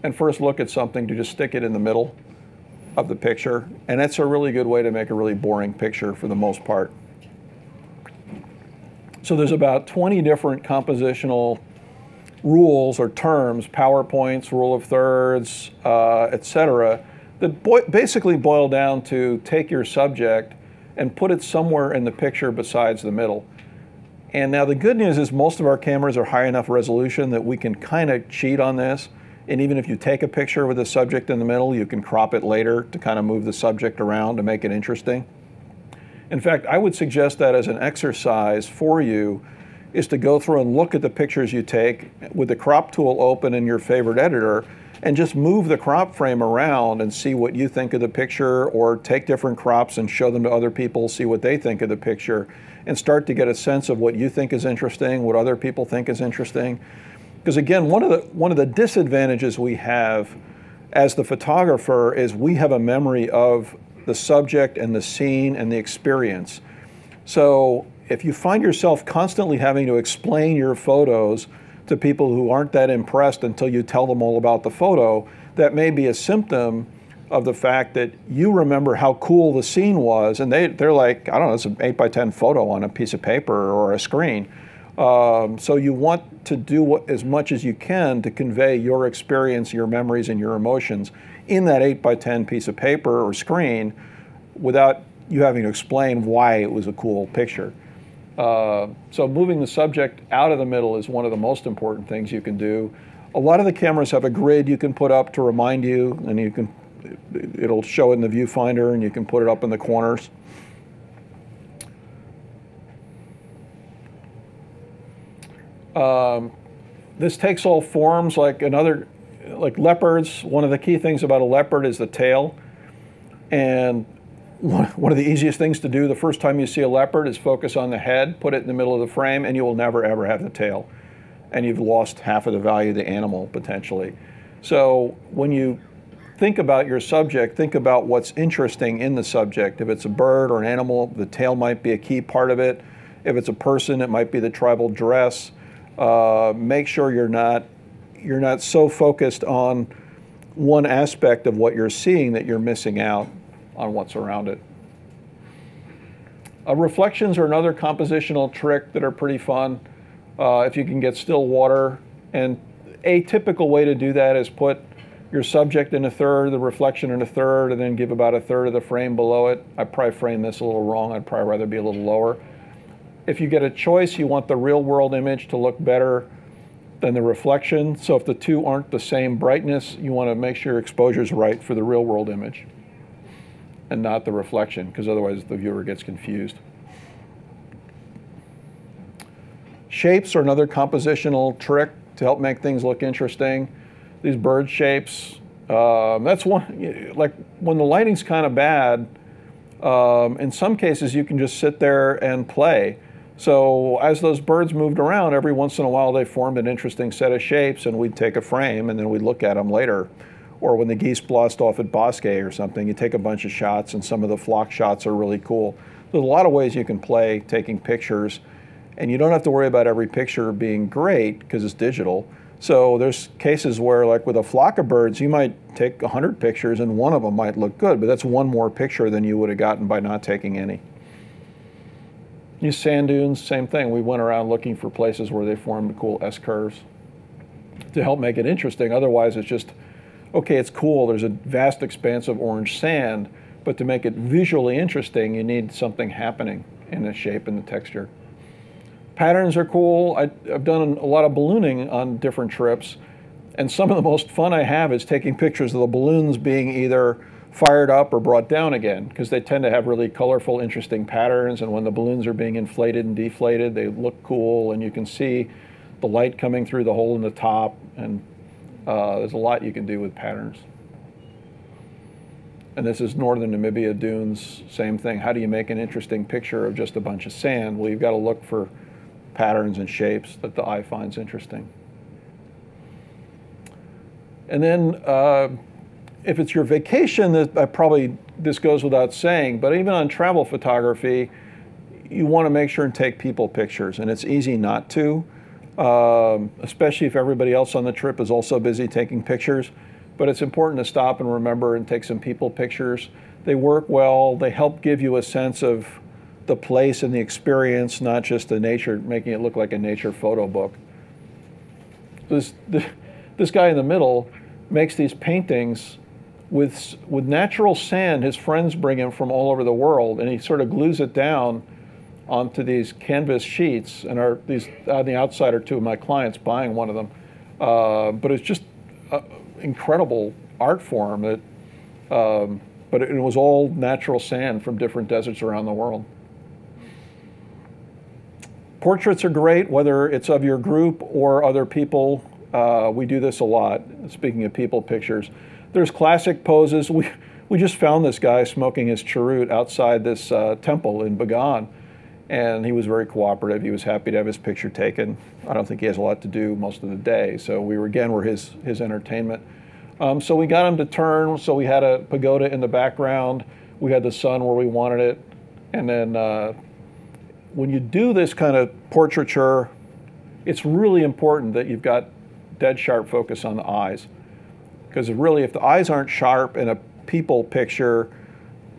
and first look at something to just stick it in the middle of the picture, and that's a really good way to make a really boring picture for the most part. So there's about 20 different compositional rules or terms, PowerPoints, rule of thirds, etc., that basically boil down to take your subject and put it somewhere in the picture besides the middle. And now the good news is most of our cameras are high enough resolution that we can kind of cheat on this. And even if you take a picture with the subject in the middle, you can crop it later to kind of move the subject around to make it interesting. In fact, I would suggest that as an exercise for you is to go through and look at the pictures you take with the crop tool open in your favorite editor and just move the crop frame around and see what you think of the picture, or take different crops and show them to other people, see what they think of the picture, and start to get a sense of what you think is interesting, what other people think is interesting. Because again, one of the disadvantages we have as the photographer is we have a memory of the subject and the scene and the experience. So if you find yourself constantly having to explain your photos to people who aren't that impressed until you tell them all about the photo, that may be a symptom of the fact that you remember how cool the scene was, and they're like, I don't know, it's an 8x10 photo on a piece of paper or a screen. So you want to do as much as you can to convey your experience, your memories, and your emotions in that 8x10 piece of paper or screen without you having to explain why it was a cool picture. So moving the subject out of the middle is one of the most important things you can do. A lot of the cameras have a grid you can put up to remind you, and it'll show it in the viewfinder, and you can put it up in the corners. This takes all forms, like leopards. One of the key things about a leopard is the tail. And one of the easiest things to do the first time you see a leopard is focus on the head, put it in the middle of the frame, and you will never ever have the tail. And you've lost half of the value of the animal potentially. So when you think about your subject, think about what's interesting in the subject. If it's a bird or an animal, the tail might be a key part of it. If it's a person, it might be the tribal dress. Make sure you're not so focused on one aspect of what you're seeing that you're missing out on what's around it. Reflections are another compositional trick that are pretty fun. If you can get still water, and a typical way to do that is put your subject in a third, the reflection in a third, and then give about a third of the frame below it. I probably framed this a little wrong. I'd probably rather be a little lower. If you get a choice, you want the real world image to look better than the reflection. So if the two aren't the same brightness, you want to make sure your exposure is right for the real world image and not the reflection, because otherwise the viewer gets confused. Shapes are another compositional trick to help make things look interesting. These bird shapes, that's one, like when the lighting's kind of bad, in some cases you can just sit there and play. So as those birds moved around, every once in a while they formed an interesting set of shapes, and we'd take a frame and then we'd look at them later. Or when the geese blast off at Bosque or something, you take a bunch of shots, and some of the flock shots are really cool. There's a lot of ways you can play taking pictures, and you don't have to worry about every picture being great because it's digital. So there's cases where, like with a flock of birds, you might take 100 pictures and one of them might look good, but that's one more picture than you would have gotten by not taking any. Use sand dunes, same thing. We went around looking for places where they formed cool S-curves to help make it interesting. Otherwise, it's just, okay, it's cool. There's a vast expanse of orange sand, but to make it visually interesting, you need something happening in the shape and the texture. Patterns are cool. I've done a lot of ballooning on different trips, and some of the most fun I have is taking pictures of the balloons being either fired up or brought down again, because they tend to have really colorful, interesting patterns, and when the balloons are being inflated and deflated, they look cool, and you can see the light coming through the hole in the top, and there's a lot you can do with patterns. And this is northern Namibia dunes, same thing. How do you make an interesting picture of just a bunch of sand? Well, you've got to look for patterns and shapes that the eye finds interesting. And then if it's your vacation, this goes without saying, but even on travel photography, you want to make sure and take people pictures, and it's easy not to, especially if everybody else on the trip is also busy taking pictures. But it's important to stop and remember and take some people pictures. They work well. They help give you a sense of the place and the experience, not just the nature, making it look like a nature photo book. This guy in the middle makes these paintings with natural sand his friends bring him from all over the world, and he sort of glues it down onto these canvas sheets, and these on the outside are two of my clients buying one of them. But it's just incredible art form. But it was all natural sand from different deserts around the world. Portraits are great, whether it's of your group or other people. We do this a lot, speaking of people pictures. There's classic poses. We just found this guy smoking his cheroot outside this temple in Bagan, and he was very cooperative. He was happy to have his picture taken. I don't think he has a lot to do most of the day, so we were his entertainment. So we got him to turn, so we had a pagoda in the background. We had the sun where we wanted it, and then when you do this kind of portraiture, it's really important that you've got dead sharp focus on the eyes. Because really, if the eyes aren't sharp in a people picture,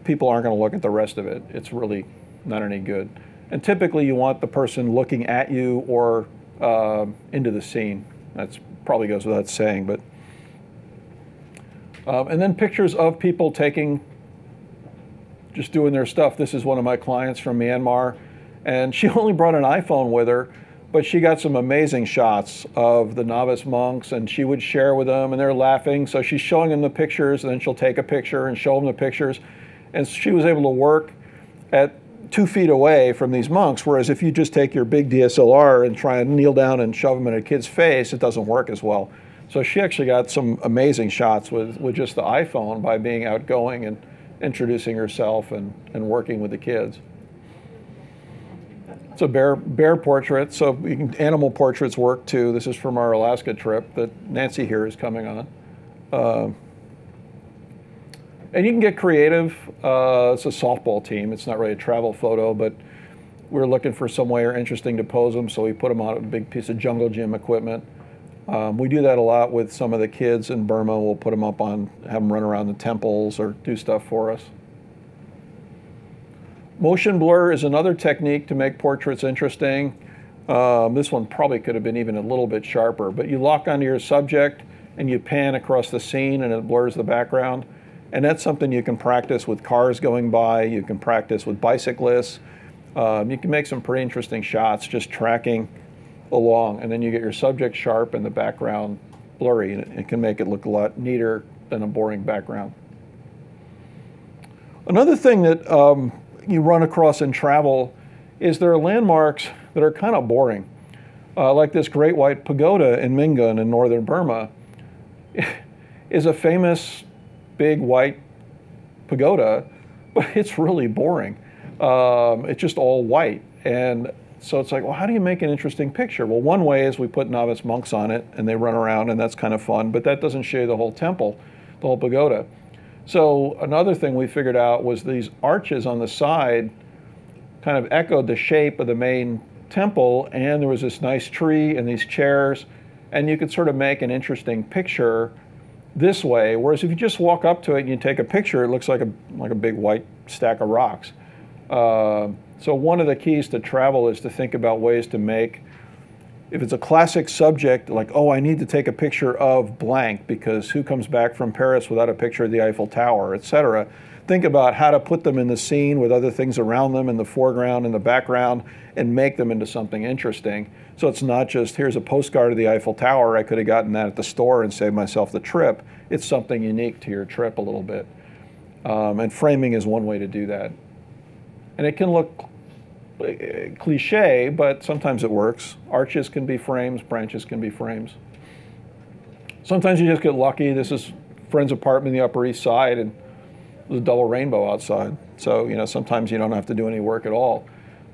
people aren't going to look at the rest of it. It's really not any good. And typically you want the person looking at you or into the scene. That probably goes without saying. But and then pictures of people just doing their stuff. This is one of my clients from Myanmar. And she only brought an iPhone with her, but she got some amazing shots of the novice monks, and she would share with them, and they're laughing. So she's showing them the pictures, and then she'll take a picture and show them the pictures. And she was able to work at 2 feet away from these monks, whereas if you just take your big DSLR and try and kneel down and shove them in a kid's face, it doesn't work as well. So she actually got some amazing shots with just the iPhone by being outgoing introducing herself and working with the kids. It's a bear portrait, so animal portraits work too. This is from our Alaska trip that Nancy here is coming on. And you can get creative. It's a softball team. It's not really a travel photo, but we were looking for somewhere interesting to pose them, so we put them on a big piece of jungle gym equipment. We do that a lot with some of the kids in Burma. We'll put them up on, have them run around the temples or do stuff for us. Motion blur is another technique to make portraits interesting. This one probably could have been even a little bit sharper, but you lock onto your subject and you pan across the scene and it blurs the background. And that's something you can practice with cars going by. You can practice with bicyclists. You can make some pretty interesting shots just tracking along, and then you get your subject sharp and the background blurry, and it can make it look a lot neater than a boring background. Another thing that you run across in travel is there are landmarks that are kind of boring. Like this Great White Pagoda in Mingun in northern Burma is a famous big white pagoda, but it's really boring. It's just all white. And so it's like, well, how do you make an interesting picture? Well, one way is we put novice monks on it and they run around, and that's kind of fun, but that doesn't show you the whole temple, the whole pagoda. So another thing we figured out was these arches on the side kind of echoed the shape of the main temple, and there was this nice tree and these chairs, and you could sort of make an interesting picture this way, whereas if you just walk up to it and you take a picture, it looks like a big white stack of rocks. So one of the keys to travel is to think about ways to make, if it's a classic subject, like, oh, I need to take a picture of blank because who comes back from Paris without a picture of the Eiffel Tower, etc. Think about how to put them in the scene with other things around them in the foreground and the background and make them into something interesting. So it's not just, here's a postcard of the Eiffel Tower, I could have gotten that at the store and saved myself the trip. It's something unique to your trip a little bit. And framing is one way to do that. And it can look cliche, but sometimes it works. Arches can be frames, branches can be frames. Sometimes you just get lucky. This is a friend's apartment in the Upper East Side, and there's a double rainbow outside. So, you know, sometimes you don't have to do any work at all.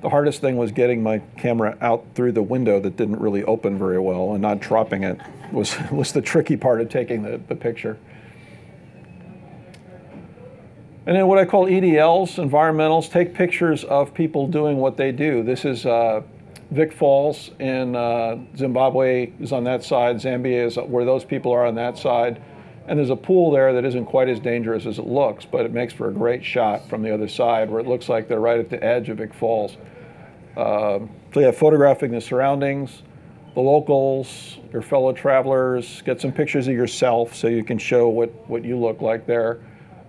The hardest thing was getting my camera out through the window that didn't really open very well, and not dropping it was the tricky part of taking the picture. And then what I call EDLs, environmentals, take pictures of people doing what they do. This is Vic Falls in Zimbabwe is on that side. Zambia is where those people are on that side. And there's a pool there that isn't quite as dangerous as it looks, but it makes for a great shot from the other side where it looks like they're right at the edge of Vic Falls. So yeah, photographing the surroundings, the locals, your fellow travelers, get some pictures of yourself so you can show what you look like there.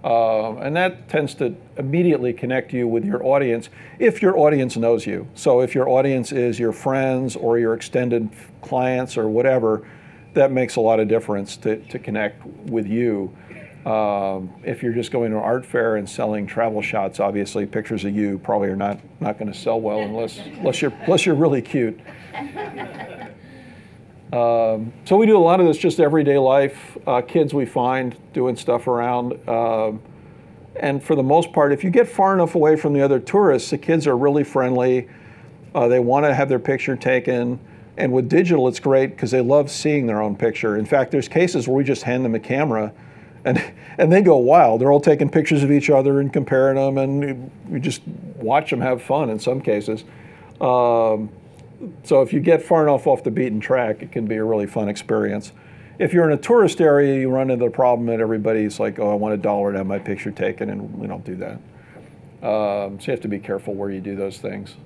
And that tends to immediately connect you with your audience if your audience knows you. So if your audience is your friends or your extended clients or whatever, that makes a lot of difference to connect with you. If you're just going to an art fair and selling travel shots, obviously pictures of you probably are not going to sell well unless you're really cute. So we do a lot of this just everyday life, kids we find doing stuff around. And for the most part, if you get far enough away from the other tourists, the kids are really friendly. They want to have their picture taken. And with digital, it's great because they love seeing their own picture. In fact, there's cases where we just hand them a camera and they go wild. They're all taking pictures of each other and comparing them, and we just watch them have fun in some cases. So if you get far enough off the beaten track, it can be a really fun experience. If you're in a tourist area, you run into the problem that everybody's like, oh, I want $1 to have my picture taken, and we don't do that. So you have to be careful where you do those things.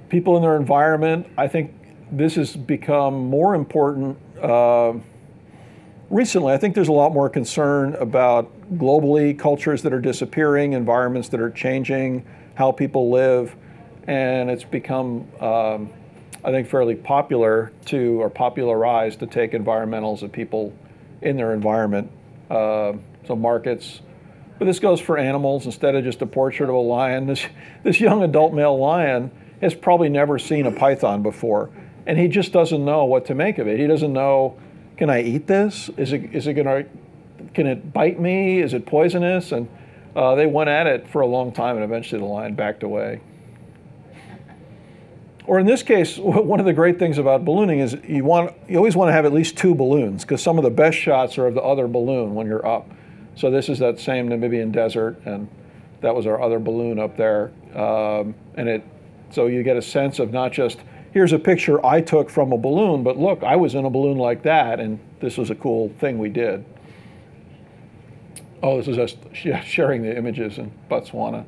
People in their environment, I think this has become more important recently. I think there's a lot more concern about globally cultures that are disappearing, environments that are changing, how people live. And it's become, I think, fairly popular or popularized to take environmentals of people in their environment. So markets, but this goes for animals. Instead of just a portrait of a lion, this young adult male lion has probably never seen a python before. And he just doesn't know what to make of it. He doesn't know, can I eat this? Is it going to can it bite me? Is it poisonous? And they went at it for a long time, and eventually the lion backed away. Or in this case, one of the great things about ballooning is you always want to have at least 2 balloons, because some of the best shots are of the other balloon when you're up. So this is that same Namibian desert, and that was our other balloon up there. So you get a sense of not just, here's a picture I took from a balloon, but look, I was in a balloon like that, and this was a cool thing we did. Oh, this is us sharing the images in Botswana.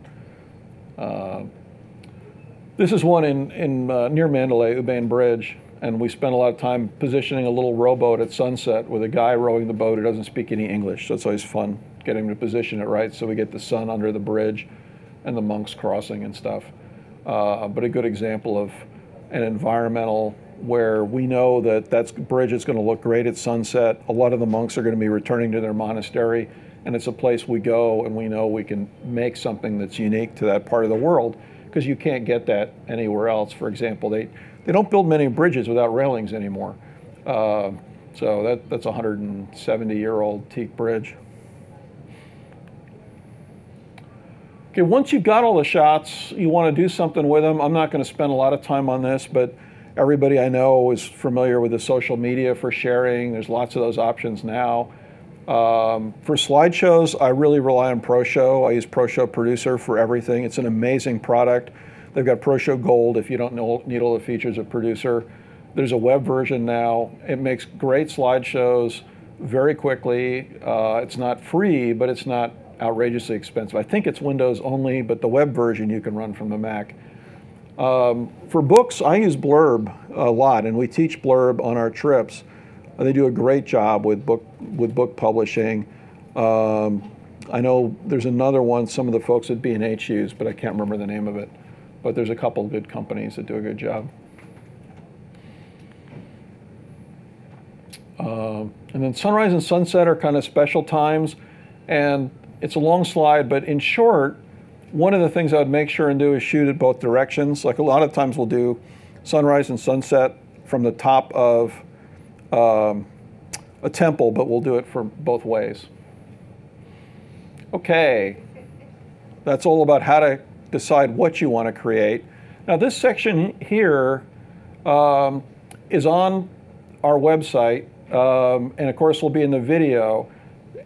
This is one in near Mandalay, Ubane Bridge, and we spent a lot of time positioning a little rowboat at sunset with a guy rowing the boat who doesn't speak any English, so it's always fun getting him to position it right so we get the sun under the bridge and the monks crossing and stuff. But a good example of an environmental where we know that bridge is going to look great at sunset. A lot of the monks are going to be returning to their monastery, and it's a place we go and we know we can make something that's unique to that part of the world, because you can't get that anywhere else. For example, they don't build many bridges without railings anymore. So that's a 170-year-old teak bridge. Okay, once you've got all the shots, you want to do something with them. I'm not going to spend a lot of time on this, but everybody I know is familiar with the social media for sharing. There's lots of those options now. For slideshows, I really rely on ProShow. I use ProShow Producer for everything. It's an amazing product. They've got ProShow Gold if you don't need all the features of Producer. There's a web version now. It makes great slideshows very quickly. It's not free, but it's not outrageously expensive. I think it's Windows only, but the web version you can run from the Mac. For books, I use Blurb a lot, and we teach Blurb on our trips. They do a great job with book publishing. I know there's another one some of the folks at B&H use, but I can't remember the name of it. But there's a couple good companies that do a good job. And then sunrise and sunset are kind of special times, and it's a long slide, but in short, one of the things I would make sure and do is shoot at both directions. Like a lot of times we'll do sunrise and sunset from the top of a temple, but we'll do it for both ways. Okay, that's all about how to decide what you want to create. Now this section here is on our website, and of course will be in the video.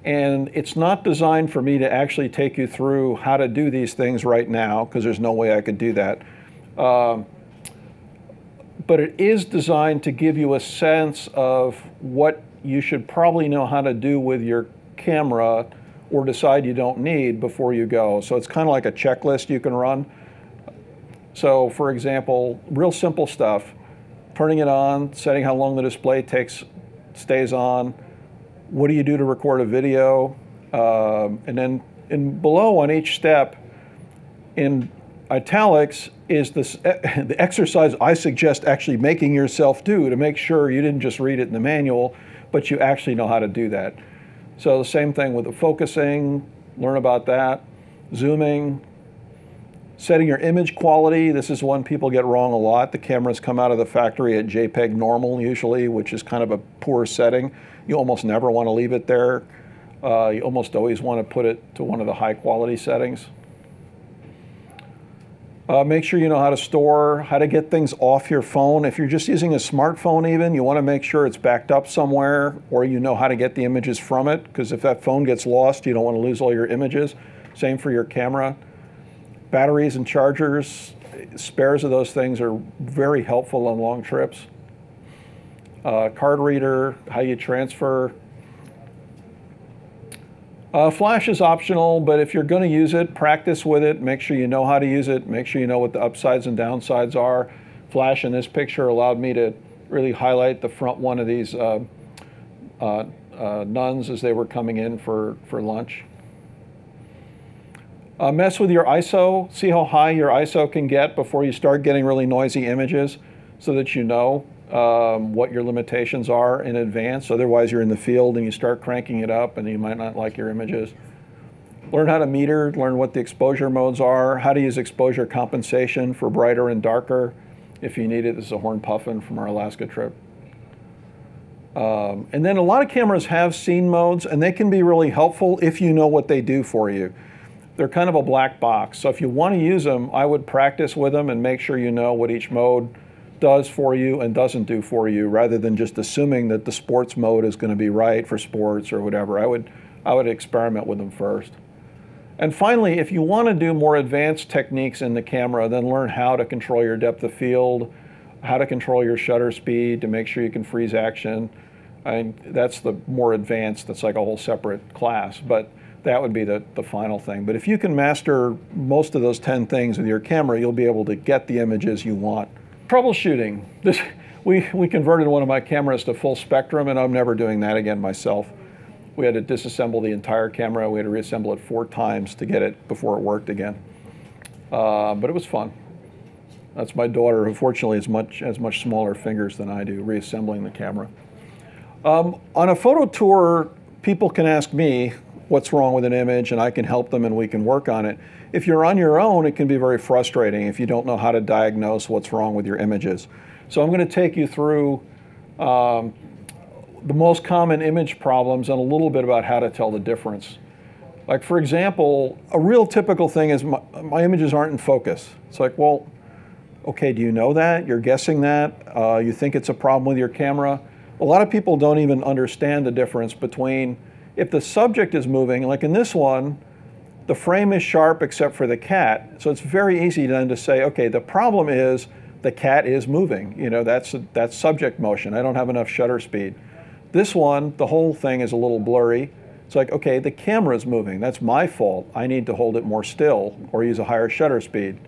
And it's not designed for me to actually take you through how to do these things right now, because there's no way I could do that. But it is designed to give you a sense of what you should probably know how to do with your camera or decide you don't need before you go. So it's kind of like a checklist you can run. So for example, real simple stuff, turning it on, setting how long the display stays on. What do you do to record a video? And then below on each step, in italics, is the exercise I suggest actually making yourself do to make sure you didn't just read it in the manual, but you actually know how to do that. So the same thing with the focusing, learn about that. Zooming, setting your image quality. This is one people get wrong a lot. The cameras come out of the factory at JPEG normal usually, which is kind of a poor setting. You almost never want to leave it there. You almost always want to put it to one of the high quality settings. Make sure you know how to store, how to get things off your phone. If you're just using a smartphone even, you want to make sure it's backed up somewhere, or you know how to get the images from it, because if that phone gets lost, you don't want to lose all your images. Same for your camera. Batteries and chargers, spares of those things are very helpful on long trips. Card reader, how you transfer. Flash is optional, but if you're going to use it, practice with it. Make sure you know how to use it. Make sure you know what the upsides and downsides are. Flash in this picture allowed me to really highlight the front one of these nuns as they were coming in for lunch. Mess with your ISO. See how high your ISO can get before you start getting really noisy images, so that you know what your limitations are in advance. Otherwise you're in the field and you start cranking it up and you might not like your images. Learn how to meter, learn what the exposure modes are, how to use exposure compensation for brighter and darker if you need it. This is a horn puffin from our Alaska trip. Learn how to And then a lot of cameras have scene modes, and they can be really helpful if you know what they do for you. They're kind of a black box. So if you want to use them, I would practice with them and make sure you know what each mode does for you and doesn't do for you, rather than just assuming that the sports mode is going to be right for sports or whatever. I would experiment with them first. And finally, if you want to do more advanced techniques in the camera, then learn how to control your depth of field, how to control your shutter speed to make sure you can freeze action. That's the more advanced, that's like a whole separate class, but that would be the final thing. But if you can master most of those 10 things with your camera, you'll be able to get the images you want. Troubleshooting. We converted one of my cameras to full spectrum, and I'm never doing that again myself. We had to disassemble the entire camera. We had to reassemble it 4 times to get it before it worked again. But it was fun. That's my daughter, who fortunately has much smaller fingers than I do, reassembling the camera. On a photo tour, people can ask me what's wrong with an image, and I can help them and we can work on it. If you're on your own, it can be very frustrating if you don't know how to diagnose what's wrong with your images. So I'm going to take you through the most common image problems and a little bit about how to tell the difference. Like, for example, a real typical thing is my images aren't in focus. It's like, well, okay, do you know that? You're guessing that? You think it's a problem with your camera? A lot of people don't even understand the difference between if the subject is moving, like in this one, the frame is sharp except for the cat. So it's very easy then to say, okay, the problem is the cat is moving. You know, that's subject motion. I don't have enough shutter speed. This one, the whole thing is a little blurry. It's like, okay, the camera's moving. That's my fault. I need to hold it more still or use a higher shutter speed.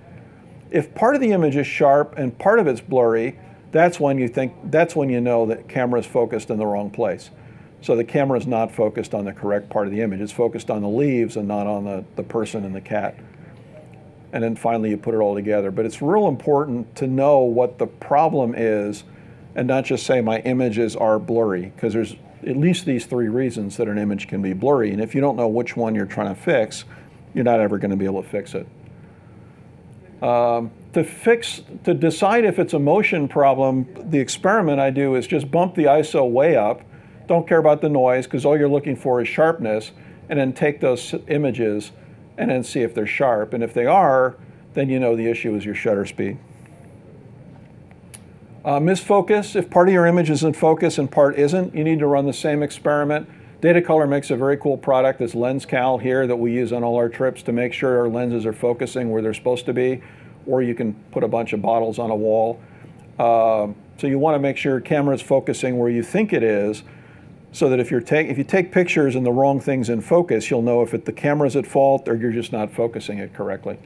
If part of the image is sharp and part of it's blurry, that's when you know that camera's focused in the wrong place. So the camera's not focused on the correct part of the image. It's focused on the leaves and not on the person and the cat. And then finally you put it all together. But it's real important to know what the problem is and not just say my images are blurry, because there's at least these 3 reasons that an image can be blurry. And if you don't know which one you're trying to fix, you're not ever going to be able to fix it. To decide if it's a motion problem, the experiment I do is just bump the ISO way up. Don't care about the noise, because all you're looking for is sharpness, and then take those images and then see if they're sharp. And if they are, then you know the issue is your shutter speed. Misfocus. If part of your image is in focus and part isn't, you need to run the same experiment. Datacolor makes a very cool product, this LensCal here, that we use on all our trips to make sure our lenses are focusing where they're supposed to be, or you can put a bunch of bottles on a wall. So you want to make sure your camera is focusing where you think it is, so that if you take pictures and the wrong thing's in focus, you'll know if the camera's at fault or you're just not focusing it correctly.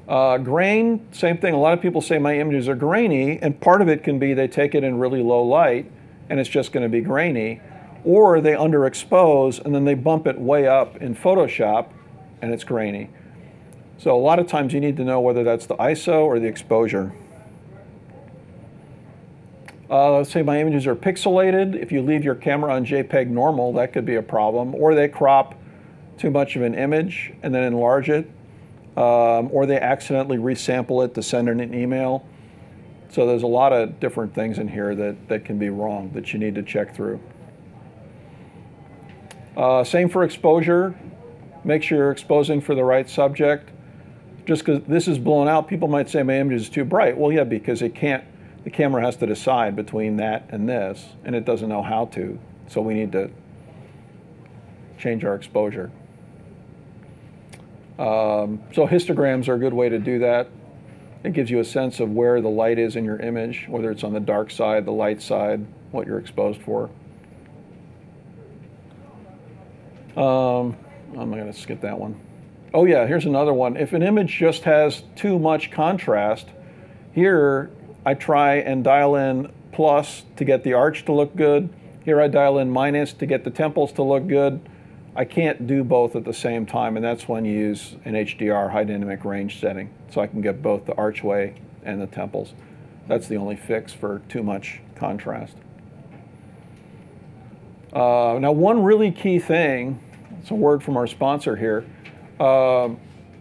Grain, same thing. A lot of people say my images are grainy, and part of it can be they take it in really low light and it's just going to be grainy, or they underexpose and then they bump it way up in Photoshop and it's grainy. So a lot of times you need to know whether that's the ISO or the exposure. Let's say my images are pixelated. If you leave your camera on JPEG normal, that could be a problem. Or they crop too much of an image and then enlarge it. Or they accidentally resample it to send in an email. So there's a lot of different things in here that can be wrong that you need to check through. Same for exposure. Make sure you're exposing for the right subject. Just because this is blown out, people might say my image is too bright. Well, yeah, because the camera has to decide between that and this, and it doesn't know how to. So we need to change our exposure. So histograms are a good way to do that. It gives you a sense of where the light is in your image, whether it's on the dark side, the light side, what you're exposed for. I'm going to skip that one. Oh yeah, here's another one. If an image just has too much contrast, here I try and dial in plus to get the arch to look good. Here I dial in minus to get the temples to look good. I can't do both at the same time, and that's when you use an HDR, high dynamic range setting, so I can get both the archway and the temples. That's the only fix for too much contrast. Now, one really key thing, it's a word from our sponsor here,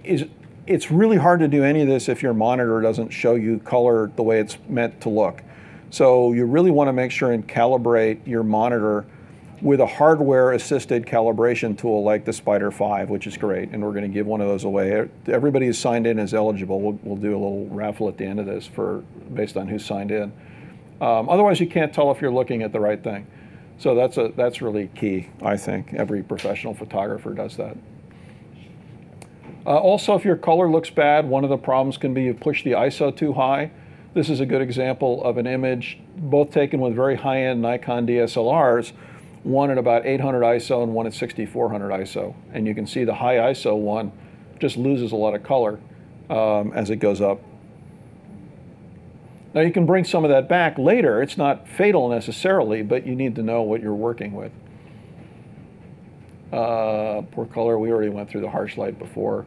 is it's really hard to do any of this if your monitor doesn't show you color the way it's meant to look. So you really want to make sure and calibrate your monitor with a hardware-assisted calibration tool like the Spider 5, which is great, and we're going to give one of those away. Everybody who's signed in is eligible. We'll do a little raffle at the end of this based on who's signed in. Otherwise, you can't tell if you're looking at the right thing. So that's really key, I think. Every professional photographer does that. Also, if your color looks bad, one of the problems can be you push the ISO too high. This is a good example of an image, both taken with very high-end Nikon DSLRs, one at about 800 ISO and one at 6400 ISO. And you can see the high ISO one just loses a lot of color as it goes up. Now you can bring some of that back later. It's not fatal necessarily, but you need to know what you're working with. Poor color, we already went through the harsh light before.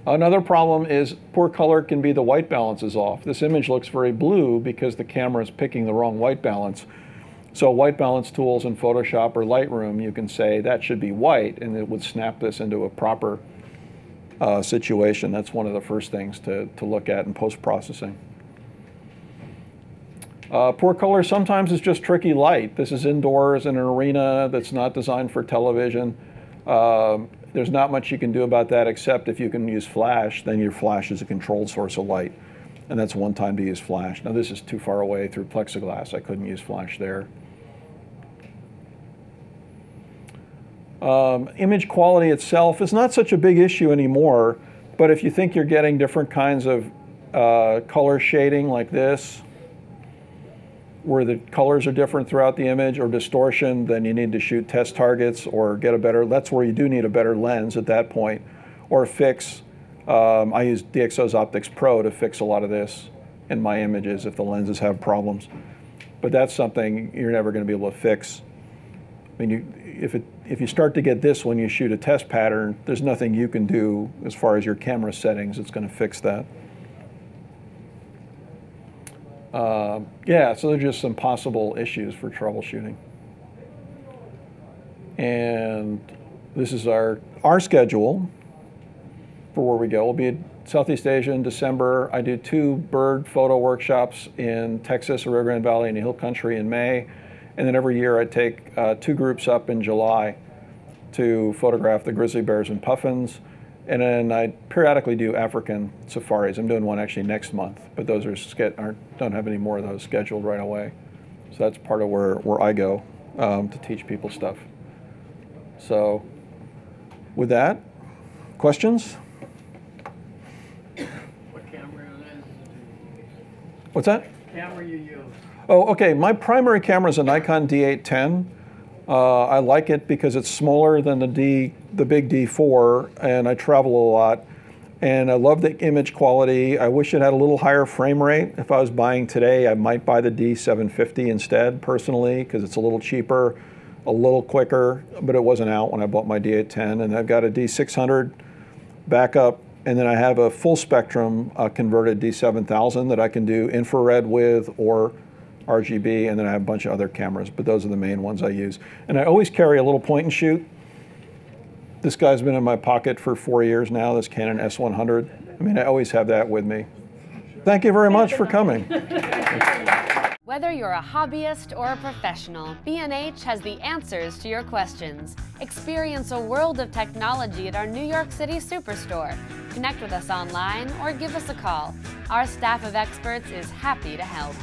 Another problem is poor color can be the white balance is off. This image looks very blue because the camera is picking the wrong white balance. So white balance tools in Photoshop or Lightroom, you can say that should be white, and it would snap this into a proper situation. That's one of the first things to look at in post-processing. Poor color sometimes is just tricky light. This is indoors in an arena that's not designed for television. There's not much you can do about that except if you can use flash, then your flash is a controlled source of light. And that's one time to use flash. Now this is too far away through plexiglass. I couldn't use flash there. Image quality itself is not such a big issue anymore, but if you think you're getting different kinds of color shading like this, where the colors are different throughout the image, or distortion, then you need to shoot test targets or get a better, that's where you do need a better lens at that point, or fix. I use DxO's Optics Pro to fix a lot of this in my images if the lenses have problems. But that's something you're never going to be able to fix. I mean, if you start to get this when you shoot a test pattern, there's nothing you can do as far as your camera settings that's going to fix that. Yeah, so there's just some possible issues for troubleshooting. And this is our schedule for where we go. We'll be at Southeast Asia in December. I do 2 bird photo workshops in Texas, Rio Grande Valley, and the Hill Country in May. And then every year I take 2 groups up in July to photograph the grizzly bears and puffins. And then I periodically do African safaris. I'm doing one actually next month, but those don't have any more of those scheduled right away. So that's part of where I go to teach people stuff. So with that, questions? What camera lens do you use? What's that? Camera you use? Oh, okay. My primary camera is a Nikon D810. I like it because it's smaller than the big D4, and I travel a lot. And I love the image quality. I wish it had a little higher frame rate. If I was buying today, I might buy the D750 instead, personally, because it's a little cheaper, a little quicker, but it wasn't out when I bought my D810. And I've got a D600 backup, and then I have a full spectrum converted D7000 that I can do infrared with or RGB, and then I have a bunch of other cameras, but those are the main ones I use. And I always carry a little point and shoot. This guy's been in my pocket for 4 years now, this Canon S100. I mean, I always have that with me. Thank you very much for coming. Whether you're a hobbyist or a professional, B&H has the answers to your questions. Experience a world of technology at our New York City Superstore. Connect with us online or give us a call. Our staff of experts is happy to help.